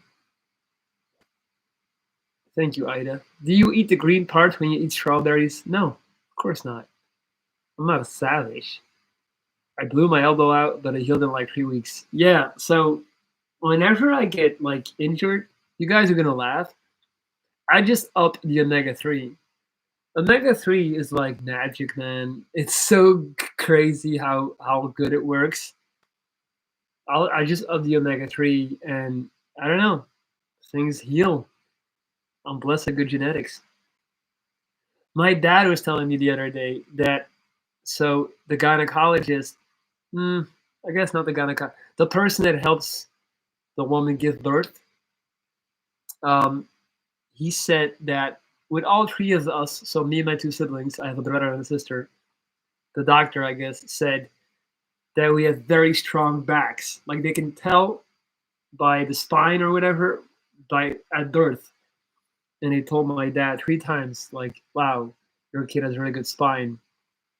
Thank you, Ida. Do you eat the green part when you eat strawberries? No, of course not. I'm not a savage. I blew my elbow out, but I healed in like 3 weeks. Yeah, so whenever I get like injured, you guys are gonna laugh. I just up the omega 3. Omega 3 is like magic, man. It's so crazy how good it works. I just up the omega 3, and I don't know, things heal. I'm blessed with good genetics. My dad was telling me the other day that so the gynecologist, I guess not the gynecologist, the person that helps the woman give birth, um, he said that with all three of us, so me and my two siblings, I have a brother and a sister, the doctor, I guess, said that we have very strong backs. Like they can tell by the spine or whatever by at birth. And they told my dad 3 times, like, "Wow, your kid has a really good spine."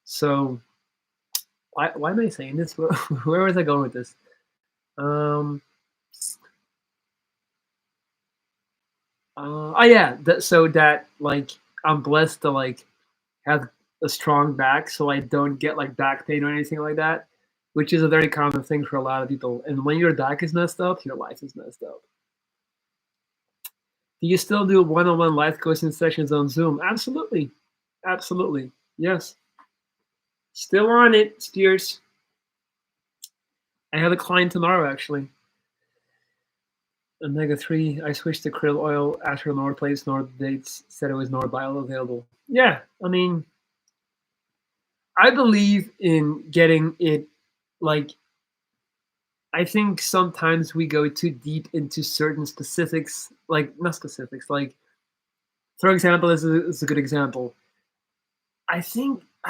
So why am I saying this? Where was I going with this? Um, oh yeah, so that like I'm blessed to like have a strong back, so I don't get like back pain or anything like that, which is a very common thing for a lot of people. And when your back is messed up, your life is messed up. Do you still do one-on-one life coaching sessions on Zoom? Absolutely, absolutely, yes. Still on it, Steers. I have a client tomorrow actually. Omega-3. I switched to krill oil after Nord Place. Nord dates said it was Nord bioavailable. Yeah, I mean, I believe in getting it like I think sometimes we go too deep into certain specifics, like not specifics, like for example, this is a good example. I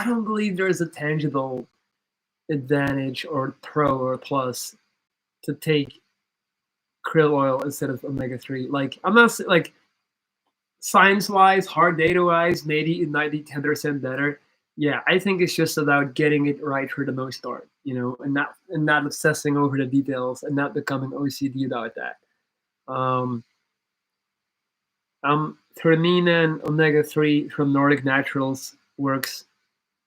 don't believe there is a tangible advantage or pro or plus to take krill oil instead of omega-3. Like I'm not like science wise, hard data wise, maybe 90-10% better. Yeah, I think it's just about getting it right for the most part, and not obsessing over the details and not becoming OCD about that. Um, Theramina and omega-3 from Nordic Naturals works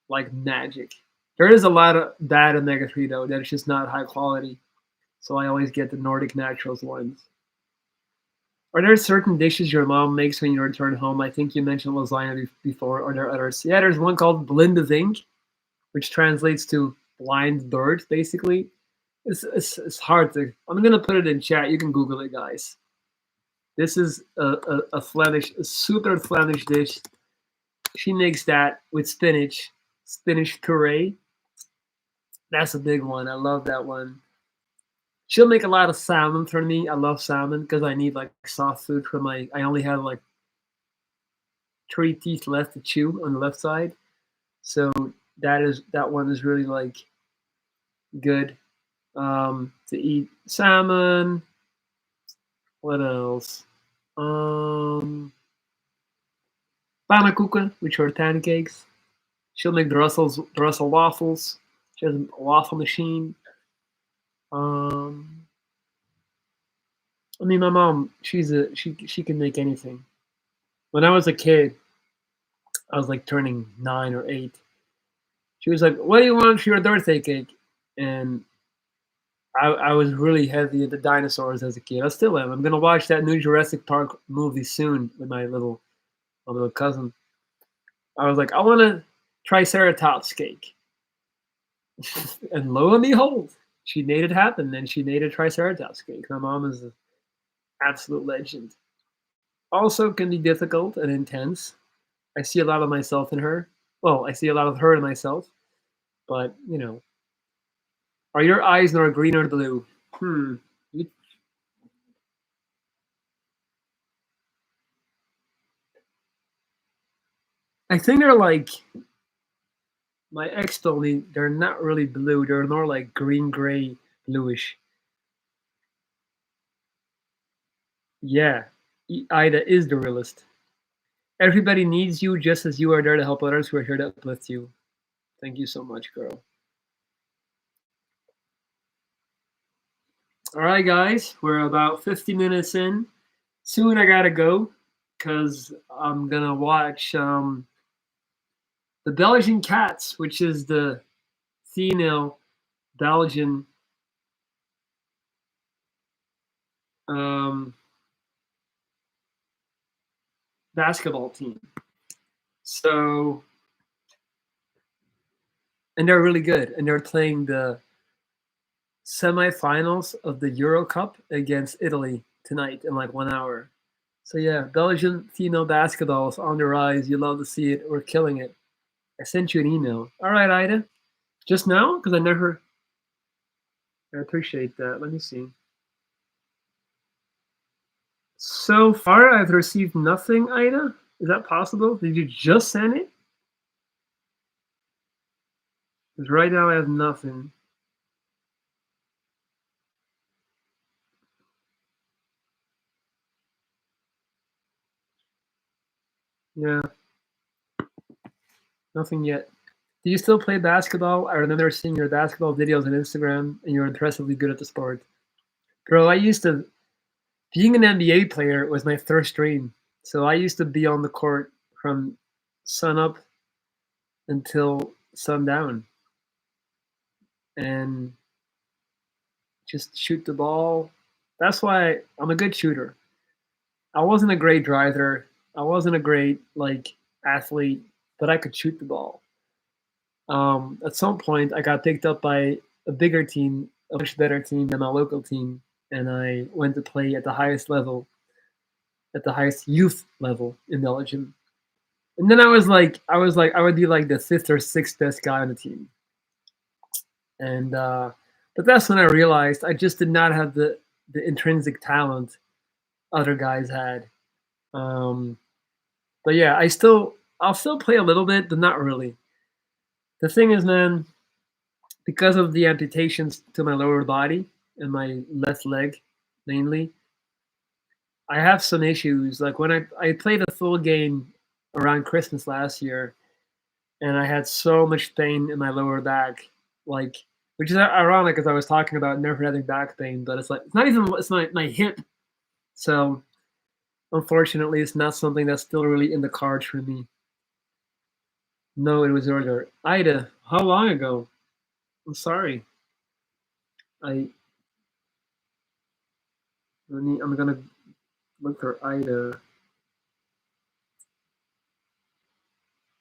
like magic. There is a lot of bad omega-3 though that is just not high quality, so I always get the Nordic Naturals ones. Are there certain dishes your mom makes when you return home? I think you mentioned lasagna before. Are there others? Yeah, there's one called blinde vink, which translates to blind bird, basically. It's hard to. I'm gonna put it in chat. You can Google it, guys. This is a Flemish, a super Flemish dish. She makes that with spinach puree. That's a big one. I love that one. She'll make a lot of salmon for me. I love salmon because I need like soft food for my. I only have like 3 teeth left to chew on the left side. So that one is really like good to eat. Salmon. What else? Um, Pannenkoeken, which are pancakes. She'll make the Russell waffles. She has a waffle machine. Um, I mean, my mom, she can make anything. When I was a kid, I was like turning 9 or 8. She was like, "What do you want for your birthday cake?" And I was really heavy into dinosaurs as a kid. I still am. I'm gonna watch that new Jurassic Park movie soon with my little cousin. I was like, I want a Triceratops cake, and lo and behold, she made it happen. And she made a Triceratops cake. My mom is an absolute legend. Also, can be difficult and intense. I see a lot of myself in her. Well, I see a lot of her in myself. But are your eyes nor green or blue? Hmm. I think they're like my ex told me they're not really blue. They're more like green, gray, bluish. Yeah, Ida is the realist. Everybody needs you just as you are there to help others. We're here to uplift you. Thank you so much, girl. All right, guys, we're about 50 minutes in. Soon I gotta go because I'm gonna watch the Belgian Cats, which is the female Belgian um, basketball team. So, and they're really good, and they're playing the semifinals of the Euro Cup against Italy tonight in like 1 hour. So yeah, Belgian female basketball is on the rise. You love to see it. We're killing it. I sent you an email. All right, Ida. Just now? Because I never. I appreciate that. Let me see. So far, I've received nothing, Ida. Is that possible? Did you just send it? Because right now I have nothing. Yeah, nothing yet. Do you still play basketball? I remember seeing your basketball videos on Instagram, and you're impressively good at the sport. Bro, I used to being an NBA player was my first dream. So I used to be on the court from sun up until sundown and just shoot the ball. That's why I'm a good shooter. I wasn't a great driver. I wasn't a great athlete, but I could shoot the ball. At some point, I got picked up by a bigger team, a much better team than my local team, and I went to play at the highest level, at the highest youth level in Belgium. And then I would be like the fifth or sixth best guy on the team. And but that's when I realized I just did not have the intrinsic talent other guys had. Um, but yeah, I'll still play a little bit, but not really. The thing is, man, because of the amputations to my lower body and my left leg mainly, I have some issues. Like when I played a full game around Christmas last year, and I had so much pain in my lower back, like which is ironic because I was talking about never having back pain, but it's not even it's my hip. So unfortunately, it's not something that's still really in the cards for me. No, it was earlier. Ida, how long ago? I'm sorry. I I'm gonna look for Ida.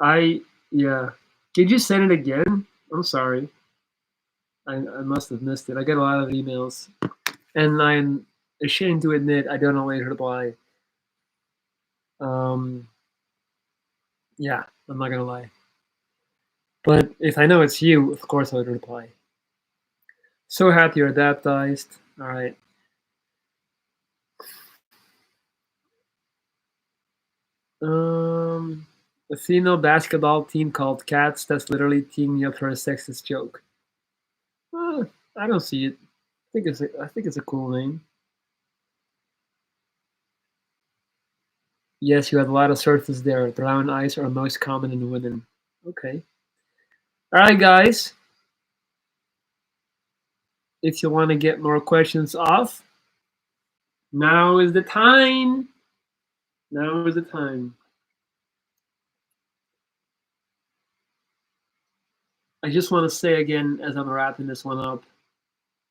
I yeah. Did you send it again? I'm sorry. I must have missed it. I get a lot of emails, and I'm ashamed to admit I don't always reply. Um, yeah, I'm not gonna lie. But if I know it's you, of course I would reply. So happy you're baptized. All right. Um, a female basketball team called Cats. That's literally teaming up for a sexist joke. I don't see it. I think it's a cool name. Yes, you have a lot of sources there. Brown eyes are most common in women. Okay. All right, guys. If you want to get more questions off, now is the time. Now is the time. I just want to say again, as I'm wrapping this one up,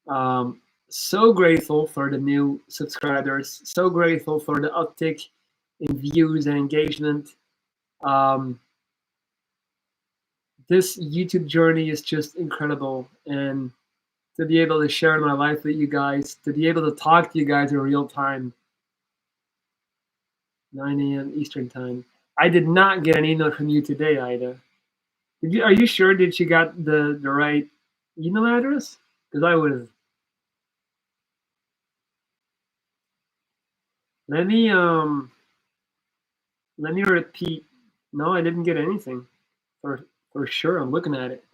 um, so grateful for the new subscribers. So grateful for the uptick in views and engagement. Um, this YouTube journey is just incredible, and to be able to share my life with you guys, to be able to talk to you guys in real time, 9 a.m. Eastern time. I did not get an email from you today, Ida. Did you? Are you sure that you got the right email address? Because I would have. Let me let me repeat. No, I didn't get anything. For sure, I'm looking at it.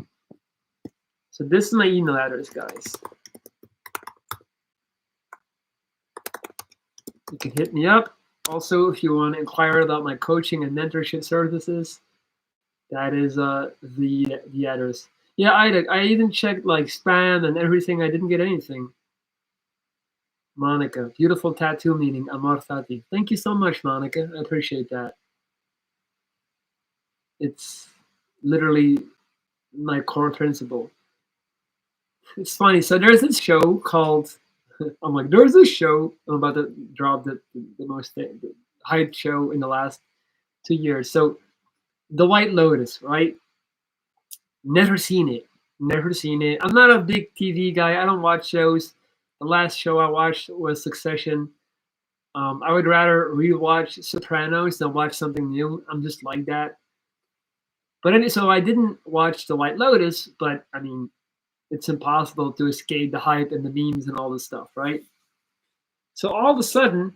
So this is my email address, guys. You can hit me up. Also, if you want to inquire about my coaching and mentorship services, that is the address. Yeah, I even checked like spam and everything. I didn't get anything. Monica, beautiful tattoo meaning Amor Fati. Thank you so much, Monica. I appreciate that. It's literally my core principle. It's funny. So there's this show called. I'm like, there's this show. I'm about to drop the most the hyped show in the last 2 years. So The White Lotus, right? Never seen it. Never seen it. I'm not a big TV guy. I don't watch shows. The last show I watched was Succession. I would rather rewatch Sopranos than watch something new. I'm just like that. But so I didn't watch The White Lotus, but I mean, it's impossible to escape the hype and the memes and all this stuff, right? So all of a sudden,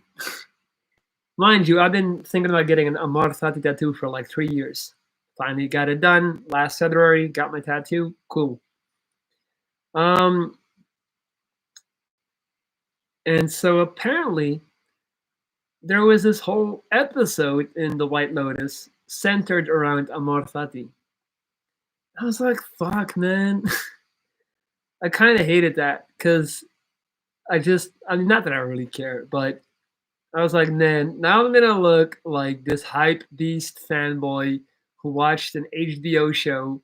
mind you, I've been thinking about getting an Amar Fati tattoo for like 3 years. Finally got it done last February, got my tattoo. Cool. And so apparently there was this whole episode in The White Lotus centered around Amor Fati. I was like, fuck, man. I kind of hated that because I mean, not that I really care, but I was like, man, now I'm gonna look like this hype beast fanboy who watched an HBO show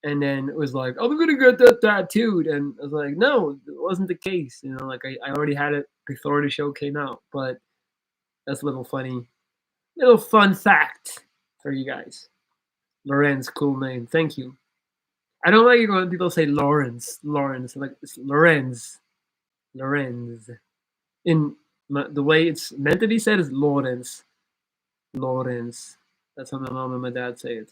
and then was like, I'm gonna get that tattooed. And I was like, no, it wasn't the case. You know, like I already had it before the show came out. But that's a little funny, little fun fact for you guys. Lorenz, cool name. Thank you. I don't like it when people say Lawrence. Lawrence. Like it's Lorenz. Lorenz. In the way it's meant to be said is Lawrence. Lawrence. That's how my mom and my dad say it.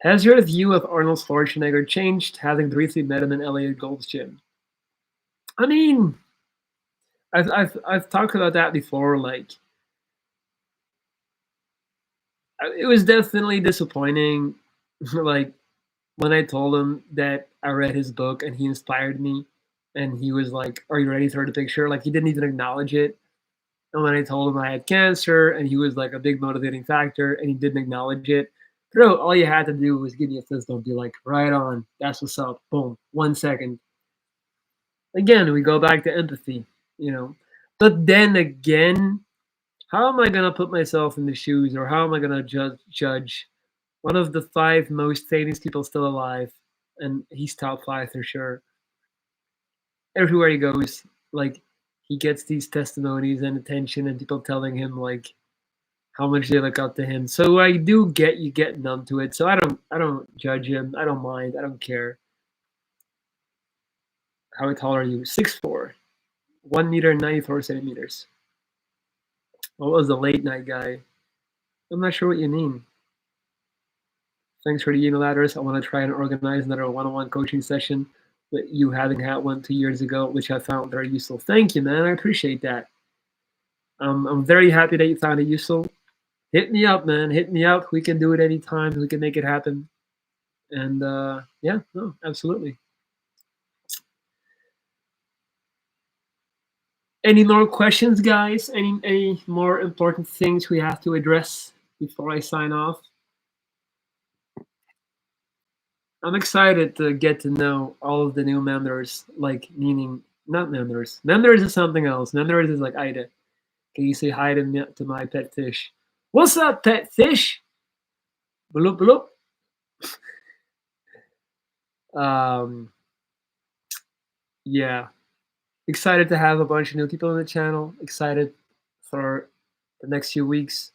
Has your view of Arnold Schwarzenegger changed having briefly met him in LA at Gold's Gym? I mean, I've talked about that before. Like, it was definitely disappointing. Like when I told him that I read his book and he inspired me, and he was like, "Are you ready for the picture?" Like he didn't even acknowledge it. And when I told him I had cancer, and he was like a big motivating factor, and he didn't acknowledge it, bro, all you had to do was give me a fist bump, be like, right on, that's what's up, boom, 1 second. Again, we go back to empathy, you know. But then again, how am I gonna put myself in the shoes, or how am I gonna judge one of the five most famous people still alive, and he's top five for sure. Everywhere he goes, like he gets these testimonies and attention, and people telling him like how much they look up to him. So I do get you get numb to it. So I don't judge him. I don't mind. I don't care. How tall are you? 6'4", 1 meter and 94 centimeters. What was the late night guy? I'm not sure what you mean. Thanks for the email address. I want to try and organize another one-on-one coaching session with you having had one 2 years ago, which I found very useful. Thank you, man. I appreciate that. I'm very happy that you found it useful. Hit me up, man. Hit me up. We can do it anytime. We can make it happen. And yeah, no, absolutely. Any more questions, guys? Any more important things we have to address before I sign off? I'm excited to get to know all of the new members, like meaning not members. Members is something else. Members is like Ida. Can you say hi to my pet fish? What's up, pet fish? Bloop bloop. Yeah. Excited to have a bunch of new people on the channel. Excited for the next few weeks.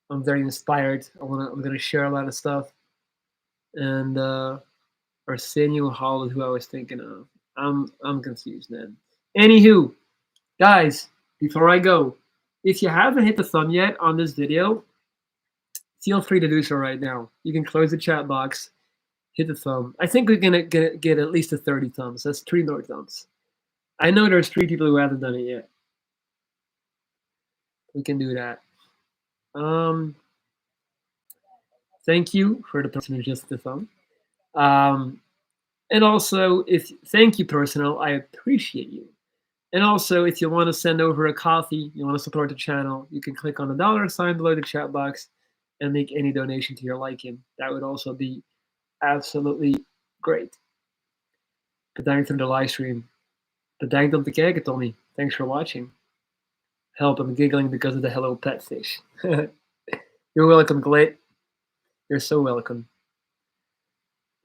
I'm very inspired. I'm gonna share a lot of stuff. And Arsenio Hall is who I was thinking of. I'm confused, man. Anywho, guys, before I go, if you haven't hit the thumb yet on this video, feel free to do so right now. You can close the chat box, hit the thumb. I think we're gonna get at least a 30 thumbs. That's 3 more thumbs. I know there's 3 people who haven't done it yet. We can do that. Thank you for the person who just hit the thumb. And also, thank you, personal. I appreciate you. And also, if you want to send over a coffee, you want to support the channel, you can click on the dollar sign below the chat box and make any donation to your liking. That would also be absolutely great. Bedankt voor de livestream. Bedankt om te kijken, Tommy. Thanks for watching. Help, I'm giggling because of the hello pet fish. You're welcome, Glit. You're so welcome.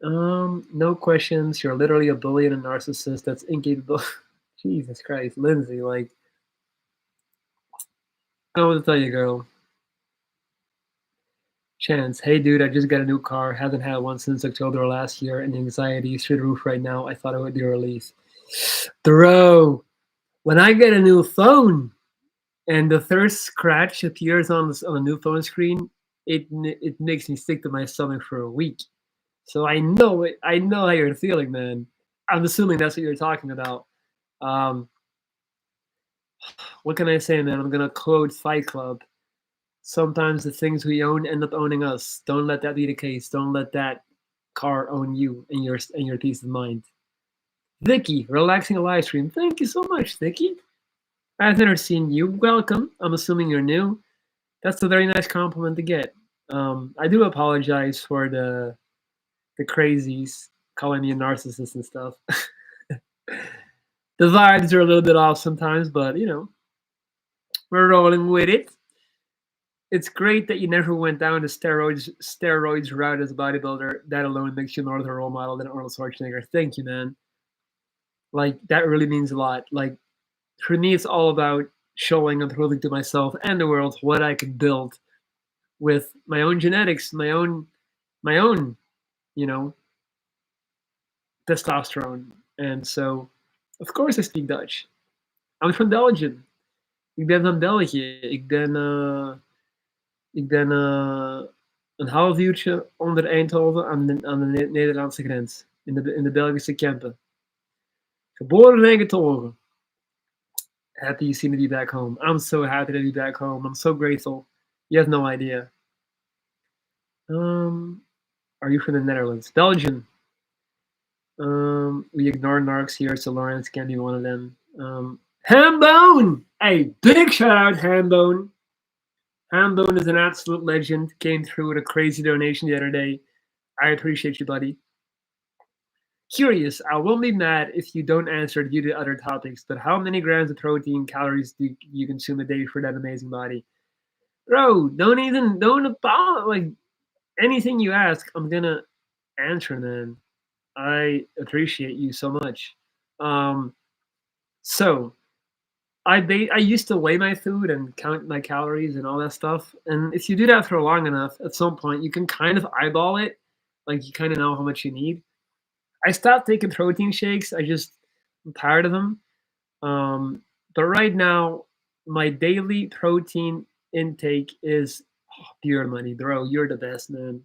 No questions. You're literally a bully and a narcissist that's incapable. Jesus Christ, Lindsay, like, I don't know what to tell you, girl. Chance, hey dude, I just got a new car. Haven't had one since October last year, and the anxiety is through the roof right now. I thought it would be a relief. Bro, when I get a new phone and the first scratch appears on the new phone screen, it makes me sick to my stomach for a week. So I know it. I know how you're feeling, man. I'm assuming that's what you're talking about. What can I say, man? I'm gonna quote Fight Club. Sometimes the things we own end up owning us. Don't let that be the case. Don't let that car own you and your peace of mind. Vicky, relaxing a live stream. Thank you so much, Vicky. I've never seen you. Welcome. I'm assuming you're new. That's a very nice compliment to get. I do apologize for the crazies calling me a narcissist and stuff. The vibes are a little bit off sometimes, but we're rolling with it. It's great that you never went down the steroids route as a bodybuilder. That alone makes you more of a role model than Arnold Schwarzenegger. Thank you, man. Like that really means a lot. Like for me, it's all about showing and proving to myself and the world what I can build with my own genetics, my own, you know, testosterone. And so, of course, I speak Dutch. I'm from Belgium. Ik ben van België. Ik ben een half uurtje onder Eindhoven aan de Nederlandse grens. In de Belgische Kempen. Geboren en getogen. Happy you seem to be back home. I'm so happy to be back home. I'm so grateful. You have no idea. Are you from the Netherlands? Belgium. We ignore narcs here, so Lawrence can be one of them. Hambone! Hey, big shout out, Hambone. Hambone is an absolute legend. Came through with a crazy donation the other day. I appreciate you, buddy. Curious, I won't be mad if you don't answer due to other topics, but how many grams of protein calories do you consume a day for that amazing body? Bro, don't about like anything you ask, I'm gonna answer, man. I appreciate you so much. Um, so I used to weigh my food and count my calories and all that stuff. And if you do that for long enough, at some point you can kind of eyeball it, like you kind of know how much you need. I stopped taking protein shakes. I'm tired of them. But right now, my daily protein intake is pure money, bro. You're the best, man.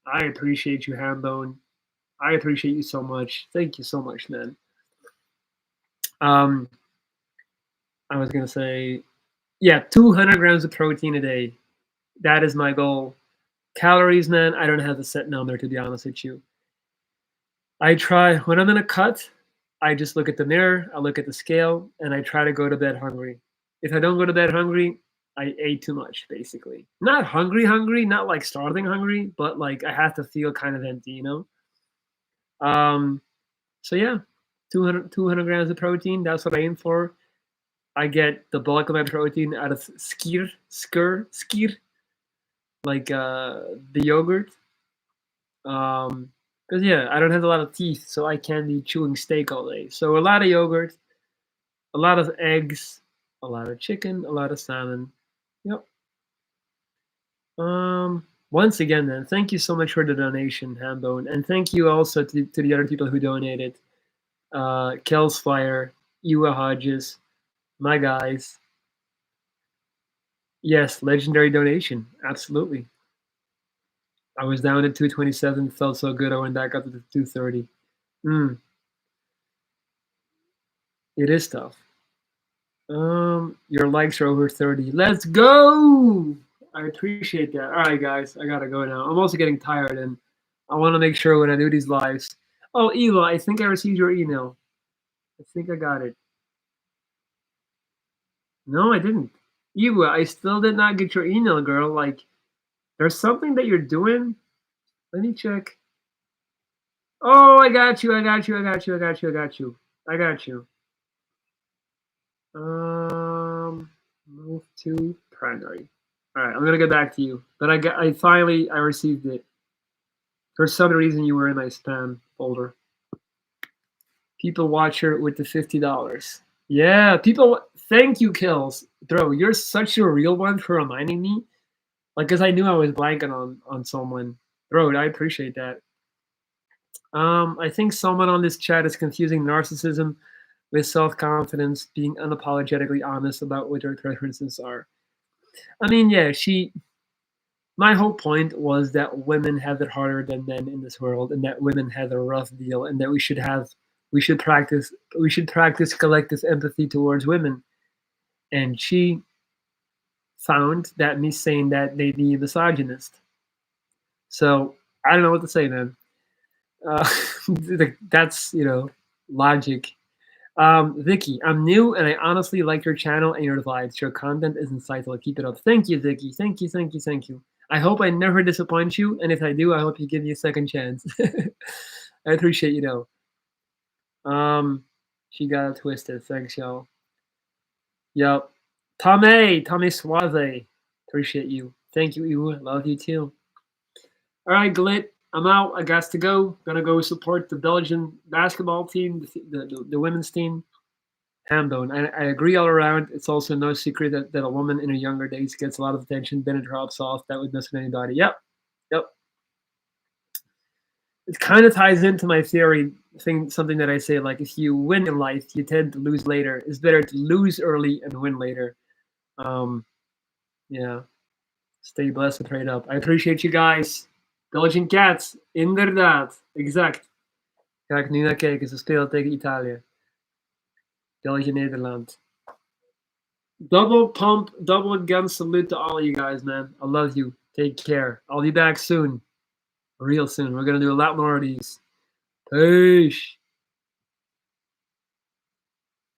I appreciate you, Hambone. I appreciate you so much. Thank you so much, man. Um, I was gonna say, yeah, 200 grams of protein a day. That is my goal. Calories, man, I don't have a set number to be honest with you. I try when I'm in a cut, I just look at the mirror, I look at the scale, and I try to go to bed hungry. If I don't go to bed hungry, I ate too much, basically. Not hungry, hungry, not like starving hungry, but like I have to feel kind of empty. Um, so yeah, 200 grams of protein. That's what I aim for. I get the bulk of my protein out of skyr, like the yogurt. Because yeah, I don't have a lot of teeth, so I can't be chewing steak all day. So a lot of yogurt, a lot of eggs, a lot of chicken, a lot of salmon. Yep. Once again, then, thank you so much for the donation, Hambone, and thank you also to the other people who donated. Kels Fire, Ewa Hodges, my guys. Yes, legendary donation. Absolutely. I was down at 227, felt so good. I went back up to the 230. It is tough. Your likes are over 30. Let's go! I appreciate that. All right, guys, I gotta go now. I'm also getting tired, and I want to make sure when I do these lives. Oh, Eva, I think I received your email. I think I got it. No, I didn't. Eva, I still did not get your email, girl. Like, there's something that you're doing. Let me check. Oh, I got you. I got you. I got you. I got you. I got you. I got you. Move to primary. All right, I'm gonna get back to you. But I finally received it. For some reason, you were in my spam folder. People watcher with the $50. Yeah, people. Thank you, Kills, bro. You're such a real one for reminding me. Like, cause I knew I was blanking on someone. Bro, I appreciate that. I think someone on this chat is confusing narcissism with self-confidence, being unapologetically honest about what their preferences are. I mean, yeah, my whole point was that women have it harder than men in this world, and that women have a rough deal, and that we should practice collective empathy towards women. And she found that me saying that made me a misogynist. So I don't know what to say, man. Uh, that's logic. Vicky, I'm new and I honestly like your channel and your vibes. Your content is insightful. Keep it up. Thank you, Vicky. Thank you, thank you, thank you. I hope I never disappoint you, and if I do, I hope you give me a second chance. I appreciate you though. She got it twisted. Thanks, y'all. Yep. Tommy Suave. Appreciate you. Thank you, Ewa. Love you too. All right, Glit. I'm out. I got to go. Gonna go support the Belgian basketball team, the women's team. Hambone. I agree all around. It's also no secret that a woman in her younger days gets a lot of attention, then it drops off. That would miss anybody. Yep. Yep. It kind of ties into my theory thing, something that I say, like if you win in life, you tend to lose later. It's better to lose early and win later. Yeah. Stay blessed and trade up. I appreciate you guys. Belgian Cats, inderdaad. Exact. Ga ik nu naar kijken. Ze spelen tegen Italië. België-Nederland. Double pump, double gun salute to all you guys, man. I love you. Take care. I'll be back soon. Real soon. We're going to do a lot more of these. Peace.